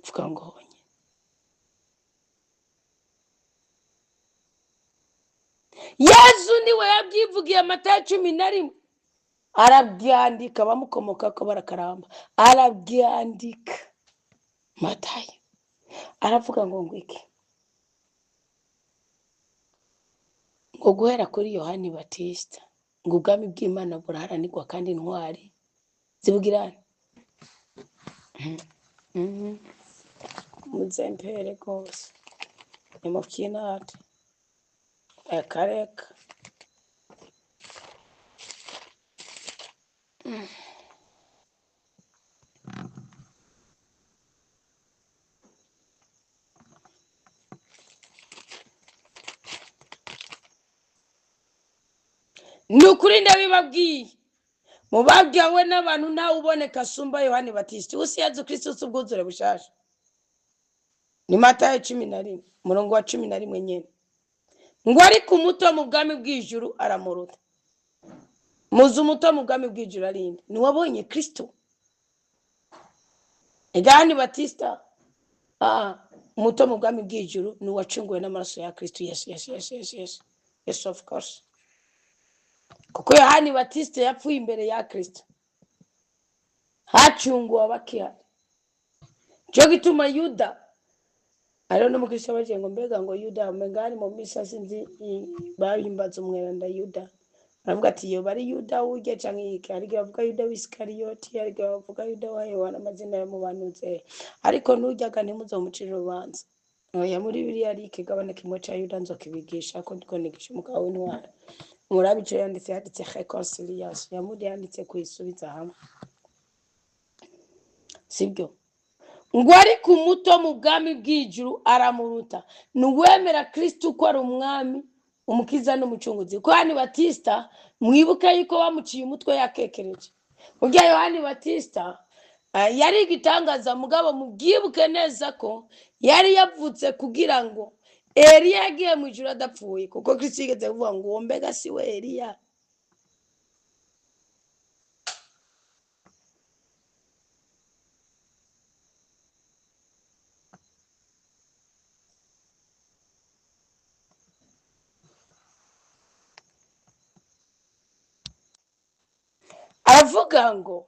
vuga ngo honyine Yesu niwe yabyivugiye Matayo 11 arabyandika bamukomoka ko barakaramba arabyandika. Matayo aravuga ngo iki ngo guhera kuri Yohani Batista ngo ubwami bw'Imana buraharanirwa kandi intwari zibugirana muzempere rwose ni mu kinati akareka. Ni ukuri ndabibabwiye, mubabwiwe n'abantu ntawe uboneka asumba Yohani Batista. Usi Yezu Kristo si ubwuzure bushasha. Ni Matayo 11 umurongo wa 11 nyene. Ngo ariko umuto mu bwami bw'ijuru aramuruta. Muzi umuto mu bwami bw'ijuru arinde? Ni wabonye Kristo. Yohani Batista umuto mu bwami bw'ijuru ni wacunguwe n'amaraso ya Kristo. Yes of course. Kuko Yohani Batista yapfuye imbere ya Kristo, hacunguwe abakihari. Cyo gituma Yuda ariho n'umukristo bagiye ngo mbega ngo Yuda mengani mu misa sinzi bahimbaza umweranda Yuda, aravuga ati iyo bari Yuda uje canke iki, ariko bavuga Yuda w'Iskariyoti, ariko bavuga Yuda wa Yohana, amazina yo mu banuze, ariko nujyaga ntimuzomucira urubanza. Oya, muri Bibiliya ari ikigabane kimwe ca Yuda nzokibigisha ko ndiko nigisha umugabo w'intwara. Murabi cyo yanditse reconciliation, yamudi yanditse kwisubiza hamwe, sibyo? Ngo ariko umuto mu bwami bw'ijuru aramuruta. Nuwemera Kristo ko ari umwami, umukiza n'umucunguzi. Ko Yohani Batista mwibuka yuko bamuciye umutwe yakekereje. Ubwo Yohani Batista yari igitangaza, mugabo mubyibuke neza ko yari yavutse kugira ngo Eliya yagiye mu ijuru adapfuye, kuko Kristo yigeze kuvuga ngo mbega si we Eliya. Aravuga ngo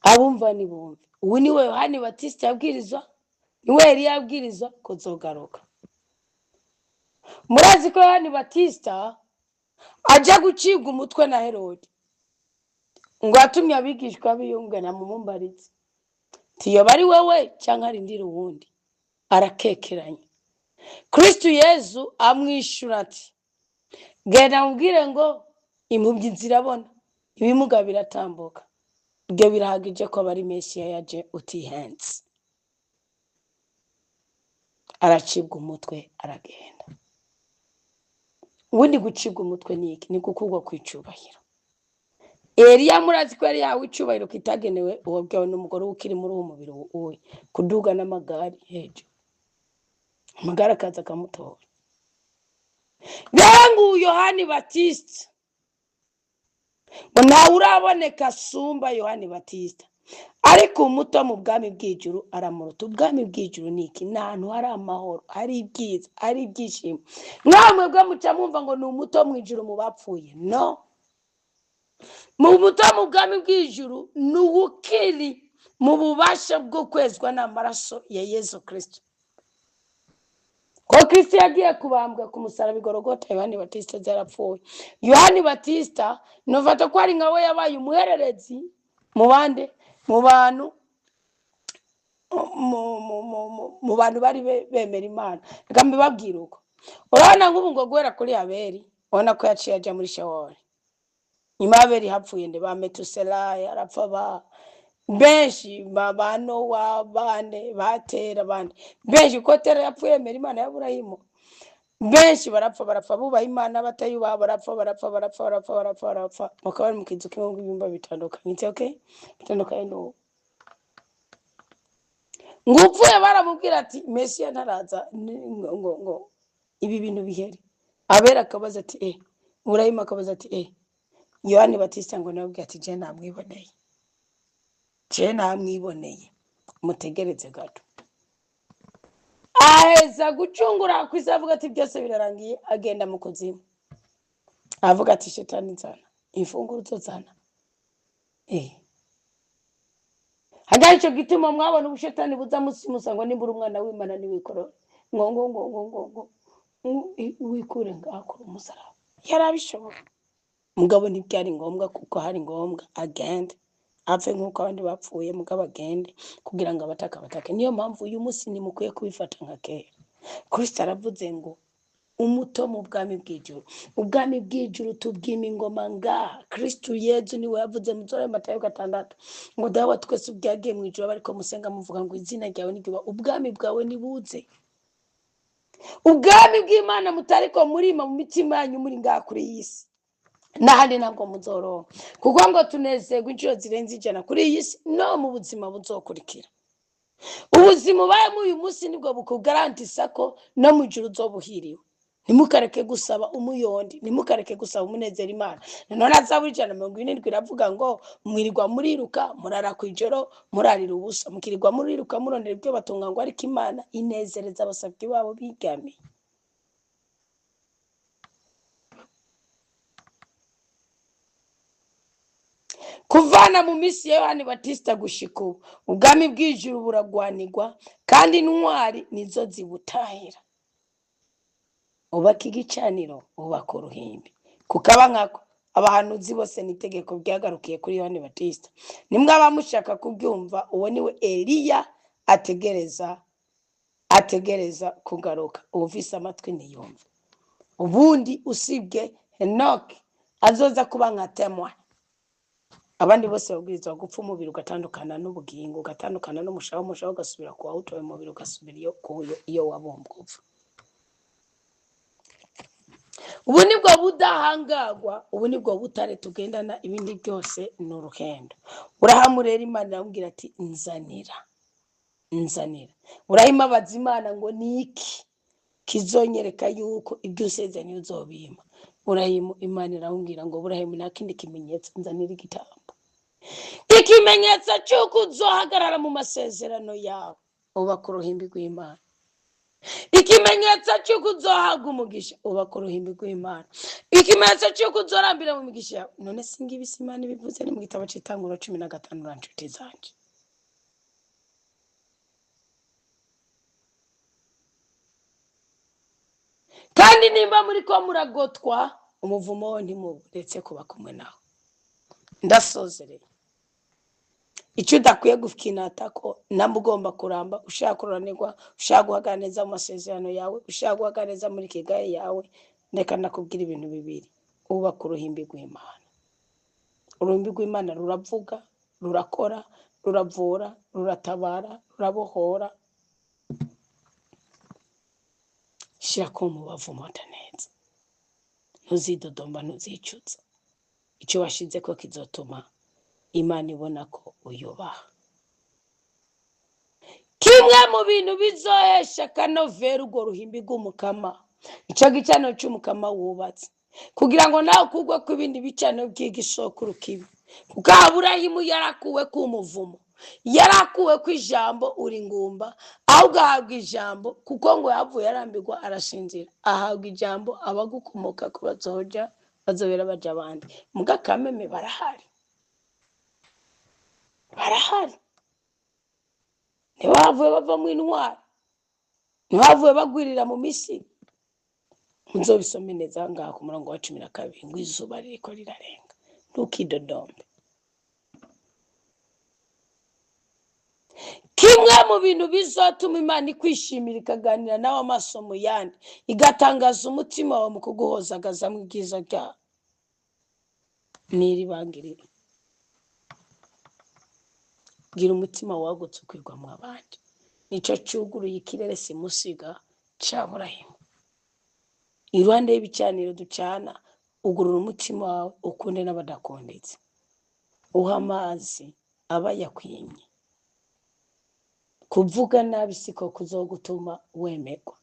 abumva nibumve. Ubu niwe Yohani Batista yabwirizwa, niwe Eliya yabwirizwa kuzogaruka. Murazi ko Yohani Batista aja gucibwa umutwe na Herode, ngo atumye abigishwa biyungana mu mumbarizi, tiyo bari wewe cyangwa arindira uwundi. Arakekeranya. Kristo Yezu amwishura ati genda mubwire ngo impumyi zirabona, ibimuga biratambuka. Ibyo birahagije ko bari Mesiya yaje utihenze. Aracibwa umutwe aragenda. Ubundi gucibwa umutwe ni iki? Ni gukugwa kwicubahiro. Eliya murazi ko yari yawe icubahiro kitagenewe uwo bwawe n'umugore ukiri muri uwo mubiri wowe, kuduga n'amagari hejuru, amagara akaza akamutora. Rero Yohani Batista ngo ntawe uraboneka asumba Yohani Batista, ariko umuto mu bwami bw'ijuru aramuruta. Ubwami bw'ijuru ni iki? Ni ahantu hari amahoro, hari ibyiza, hari ibyishimo. Mwamwe bwo muca mwumva ngo ni umuto mu ijuru mu bapfuye. No, mu muto mu bwami bw'ijuru ni ukiri mu bubasha bwo kwezwa n'amaraso ya Yesu Kristo. Ko Kristo yagiye kubambwa ku musaraba i Golgotha, Yohani Batista zarapfuye. Yohani Batista novata ko ari nkawe yabaye umuhererezi mu bande, mu bantu bari bemera Imana. Reka mbibabwire uko. Urabona nk'ubu ngo guhera kuri Abeli, ubona ko yaciye aja muri Shewoli. Nyuma Abeli hapfuye nde ba Metusela, yarapfa ba benshi, ba Nowa, bande batera bande benshi. Ko Tera yapfuye emera Imana ya Aburahimu. Benshi barapfa bubaha Imana batayubaha, barapfa bakaba mu kinzu kimwe ibimba bitandukanye. Okay, bitandukanye no ngupfuye baramubwira ati Mesiya ntaraza ngo ibi bintu bihere. Abera akabaza ati Aburahimu akabaza ati Yohani Batista ngo nababwiye ati je namwiboneye, mutegereze gato. Aheza gucungura kwisavuga ati byose birarangiye, agenda mu kuzimu. Avuga ati shetani nzana, imfunguro uzozana. Hagari ico gituma mwabona ubushetani buza musimusa ngo nimbura umwana w'Imana ni wikorora. Ngo wikure ngakora umusaraba. Yarabishobora. Mugabo ntibyari ngombwa kuko hari ngombwa agende apfe nk'uko abandi bapfuye mugabo agende kugira ngo abatake. Niyo mpamvu uyu munsi nimukwiye kubifata nka kera. Kristo aravuze ngo umuto mu bwami bw'ijuru. Ubwami bw'ijuru tubwima ingoma ngaha. Kristo Yezu niwe yavuze mu Matayo 6 ngo dawe twese ubyagiye mu ijuru bariko musenga muvuga ngo izina ryawe niryuba, ubwami bwawe nibuze. Ubwami bw'Imana mutariko murima mu mitima yanyu muri ngaha kuri iyi si, n'ahandi ntabwo muzoronka, kuko ngo tunezerwa inshuro zirenze 100 kuri iyi si no mu buzima buzokurikira. Ubuzima ubayemo uyu munsi nibwo bukugarantisa ko no mu ijuru uzobuhiriwe. Ntimukareke gusaba umuyondi, ntimukareke gusaba umunezero Imana. None Zaburi 147 iravuga ngo mwirirwa muriruka murara kwijoro murarira ubusa, mukirirwa muriruka murondera ibyo batunga ngo ariko Imana inezereza abasabyi babo bigamiye. Kuvana mu misi ya Yohani Batista gushika ubu, ubwami bw'ijuru buragwanirwa kandi intwari nizo zibutahira. Ubaka igicaniro, ubaka uruhimbi. Kukaba nkako abahanuzi bose n'itegeko byagarukiye kuri Yohani Batista. Nimwe abamushaka kubyumva, uwo niwe Eliya ategereza kugaruka. Uvise amatwi niyumva. Ubundi usibye Henoki azoza kuba nka temwa. Abandi bose babwirizwa gupfa umubiri ugatandukana n'ubugingo, ugatandukana n'umushaho ugasubira kuwa utowe umubiri ugasubira iyo wabombwe upfa. Ubu nibwo budahangagwa, ubu nibwo butare tugendana, ibindi byose ni uruhendo. Urahamu rero Imana iramubwira ati nzanira. Urahima abaza Imana ngo niki kizonyereka yuko ibyo usezeranye uzobima. Urahimu Imana iramubwira ngo Burahimu nta kindi kimenyetso, nzanira igitambo. Ikimenyetso cy'uko uzohagarara mu masezerano yawe, ubaka uruhimbi rw'Imana. Ikimenyetso cy'uko uzohabwa umugisha, ubaka uruhimbi rw'Imana. Ikimenyetso cy'uko uzorambira mu migisha yawe. None singibi Imana bivuze ni mu gitabo cy'Itanguriro 15 nshuti zanje. Kandi nimba muri ko muragotwa, umuvumo wo ntimuretse kuba kumwe nawe. Ndasozereye. Icyo udakwiye gufinata ko namugomba kuramba, ushaka kuranirwa, ushaka guhagarara neza mu masezerano yawe, ushaka guhagarara neza muri kigaye yawe, ndeka nakubwira ibintu bibiri. Ubaka uruhimbi rw'Imana. Uruhimbi rw'Imana ruravuga, rurakora, ruravura, ruratabara, rurabohora. Shira ko mubavu mota neza. Ntuzidodomba, ntuzicuza. Icyo washize ko kizotuma Imana ibona ko uyubaha. Kimwe mu bintu bizohesha kanovera urwo ruhimbi rw'umukama, icyo gicaniro cy'umukama wubatse, kugira ngo nawe kugwe ku bindi bicaniro by'igisokuru kibi. Kuko Aburahimu yarakuwe ku muvumo, yarakuwe ku ijambo uri ngumba, ahubwo ahabwa ijambo kuko ngo yavuye arambirwa arashinzira. Ahabwa ijambo abagukomoka ku bazobera baja abandi. Muga Kameme barahari. Ntibavuye bava mu intwari, ntibavuye bagwirira mu Misiri. Nzobisome neza ngaha ku murongo wa 12 ngo izuba ririko rirarenga, ntukidodombe. Kimwe mu bintu bizotuma Imana ikwishimira ikaganira nawe amaso mu yandi, igatangaza umutima wawe mu kuguhozagaza mu bwiza byawe, niribangirira. Gira umutima wagutse ukwirwa mu abandi. Nico cyuguruye ikirere simusiga ca Burahimu. Iruhande y'ibicaniro ducana, ugurura umutima wawe ukunde n'abadakondetse. Uha amazi abayakwimye. Kuvuga nabi siko kuzogutuma wemerwa,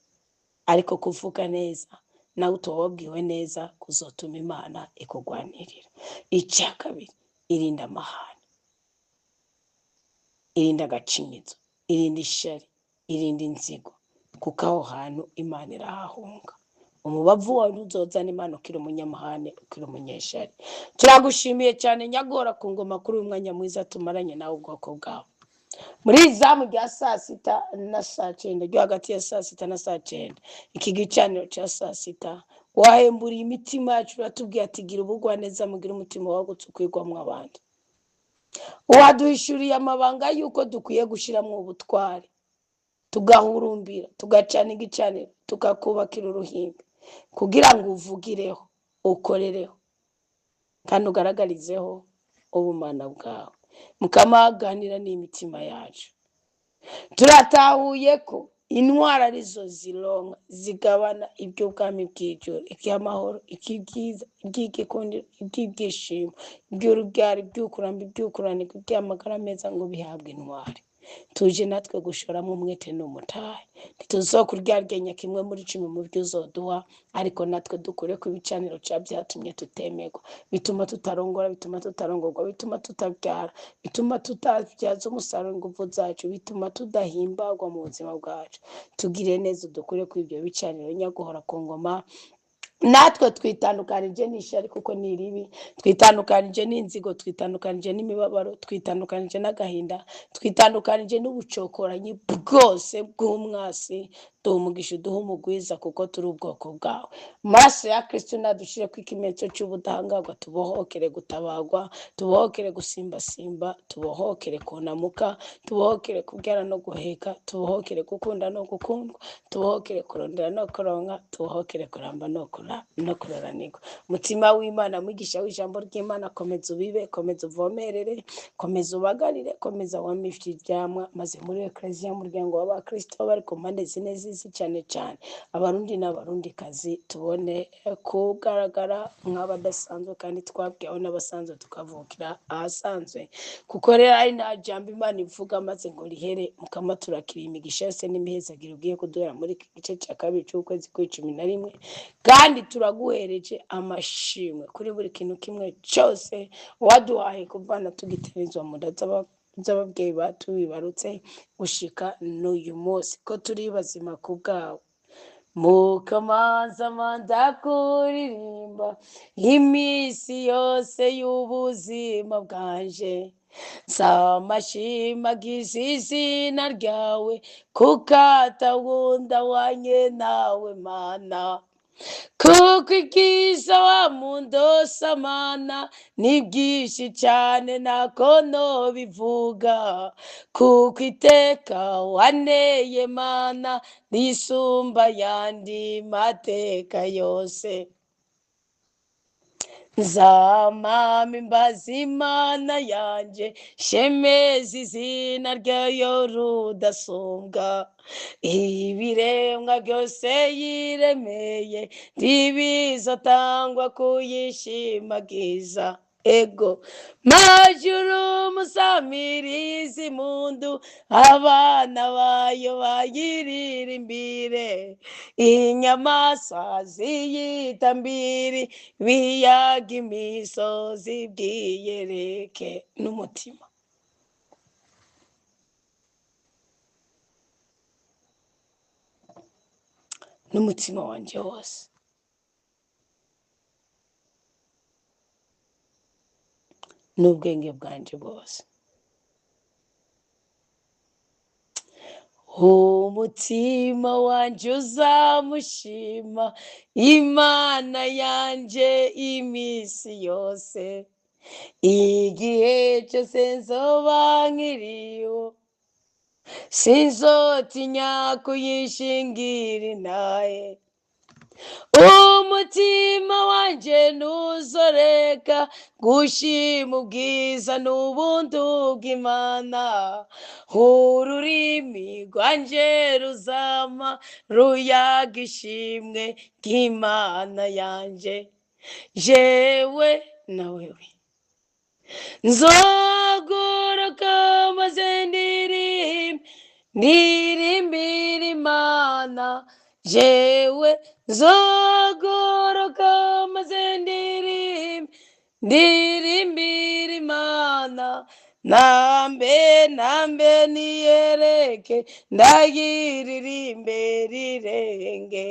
ariko kuvuga neza nawe utobabwiwe neza kuzotuma Imana ikugwanirira. Icya kabiri, irinda amahane, irinda agacinyizo, irinda ishari, irinda inzigo, kuko aho hantu Imana irahahunga. Umubavu wawe ntuzozana Imana ukiri umunyamahane, ukiri umunyeshari. Turagushimiye cyane Nyagora ku ngoma kuri uyu mwanya mwiza tumaranye nawe ubwoko bwawe. Muri izamu rya 6 na 9, ryo hagati ya 6 na 9, iki gicaniro cya 6, wahemburiye imitima yacu, uratubwiye ati gira ubugwaneza, mugira umutima wagutse ukwirwamwo abandi. waduhishuriye amabanga y'uko dukwiye gushyiramo ubutwari, tugahurumbira, tugacana igicaniro, tukakubakira uruhimbi kugira ngo uvugireho, ukorereho kandi ugaragarizeho ubumana bwawe. Mukamaganira n'imitima yacu. Turatahuye ko intwara arizo zironka zigabana iby'ubwami bw'ijuru, iby'amahoro, iby'ibyiza, iby'igikundiro, iby'ibyishimo, iby'urubyaro, iby'ukuramba, iby'ukuranirwa, iby'amagara meza ngo bihabwe intwari. Tuje natwe gushoramo umwete n'umutahe, ntituzokuryarya kimwe muri 10 mu byo uzoduha, ariko natwe dukure ku bicaniro byatumye tutemerwa, bituma tutarongora, bituma tutarongorwa, bituma tutabyara, bituma tutabyaza umusaruro ingufu zacu, bituma tudahimbagwa mu buzima bwacu. Tugire neza dukure ku ibyo bicaniro nyaguhora ku ngoma. Natwe twitandukanije n'ishyari kuko ni ribi, twitandukanije n'inzigo, twitandukanije n'imibabaro, twitandukanije n'agahinda, twitandukanije n'ubucokoranyi bwose bw'umwasi. Duha umugisha, duha umugwiza kuko turi ubwoko bwawe. Amaraso ya Kristo nadushire ku ikimenyetso cy'ubudahangarwa, tubohokere gutabagwa, tubohokere gusimbasimba, tubohokere kunamuka, tubohokere kubyara no guheka, tubohokere gukunda no gukundwa, tubohokere kurondera no kuronka, tubohokere kuramba no kuroranirwa. Mutima w'Imana, mwigisha w'ijambo ry'Imana, komeza ubibe, komeza uvomerere, komeza ubagarire, komeza wamifye ibyamwa, maze muri Eklezia umuryango w'Abakristo bari ku mpande zine z'isi, cyane cyane abarundi n'abarundikazi, tubone kugaragara nk'abadasanzwe kandi twabwiyeho n'abasanzwe tukavukira ahasanzwe, kuko rero ari nta jambo Imana ivuga maze ngo rihere. Mukama turakira imigisha yose n'imihezagiro ugiye kuduhera muri iki gice cya kabiri cy'ukwezi kwa 11, kandi turaguhereje amashimwe kuri buri kintu kimwe cyose waduhaye kuvana tugiterizwa mu nda z'ababyeyi batubibarutse gushika n'uyu munsi, ko turi bazima ku bwawe. Mukamanza manda kuririmba iminsi yose y'ubuzima bwanje, samashimagiza izina ryawe kuko atawunda wanye nawe Mana, kuko ibyiza wamundosa Mana ni byinshi cyane ntako nobivuga, kuko iteka waneye Mana risumba yandi mateka yose. Nzamama imbaza Imana yanje, shemeza izina ryayo rudasumbwa, ibiremwa byose yiremeye ntibizotangwa kuyishimagiza. Ego majuru musamirizi mundu, abana bayo bayiririmbire, inyamaswa ziyitambire, biyaga imisozi byiyereke n'umutima. N'umutima wanjye wose, n'ubwenge bwanjye bwose. Umutima wanjye uzamushima Imana yanjye iminsi yose, igihe cyose nzoba nkiriho, sinzotinya kuyishingira intahe. Umutima wanjye ntuzoreka gushima ubwiza n'ubuntu bw'Imana, ururimi rwanjye ruzama ruyaga ishimwe ry'Imana yanjye. Jewe na wewe nzohaguruka maze ndirimbire Imana, jewe nzohaguruka maze ndirimbire Imana, nambe niyereke ndayiririmbe rirenge,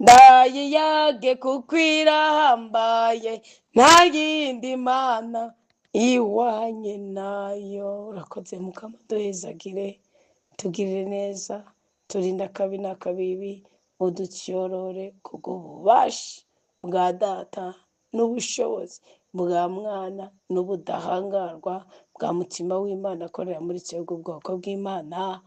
ndayiyage kuko irahambaye, nta yindi Mana ihwanye nayo. Urakoze Mukama, duhezagire, tugirire neza, turinde akabi n'akabibi, udutyorore kubw'ububasha bwa Data n'ubushobozi bwa mwana n'ubudahangarwa bwa mutima w'Imana akorera muri twebwe ubwoko bw'Imana.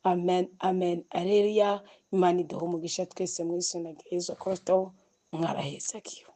Amen, amen, aleluya. Imana iduhe umugisha twese mu izina rya Yesu Kristo. Mwarahezakiwe.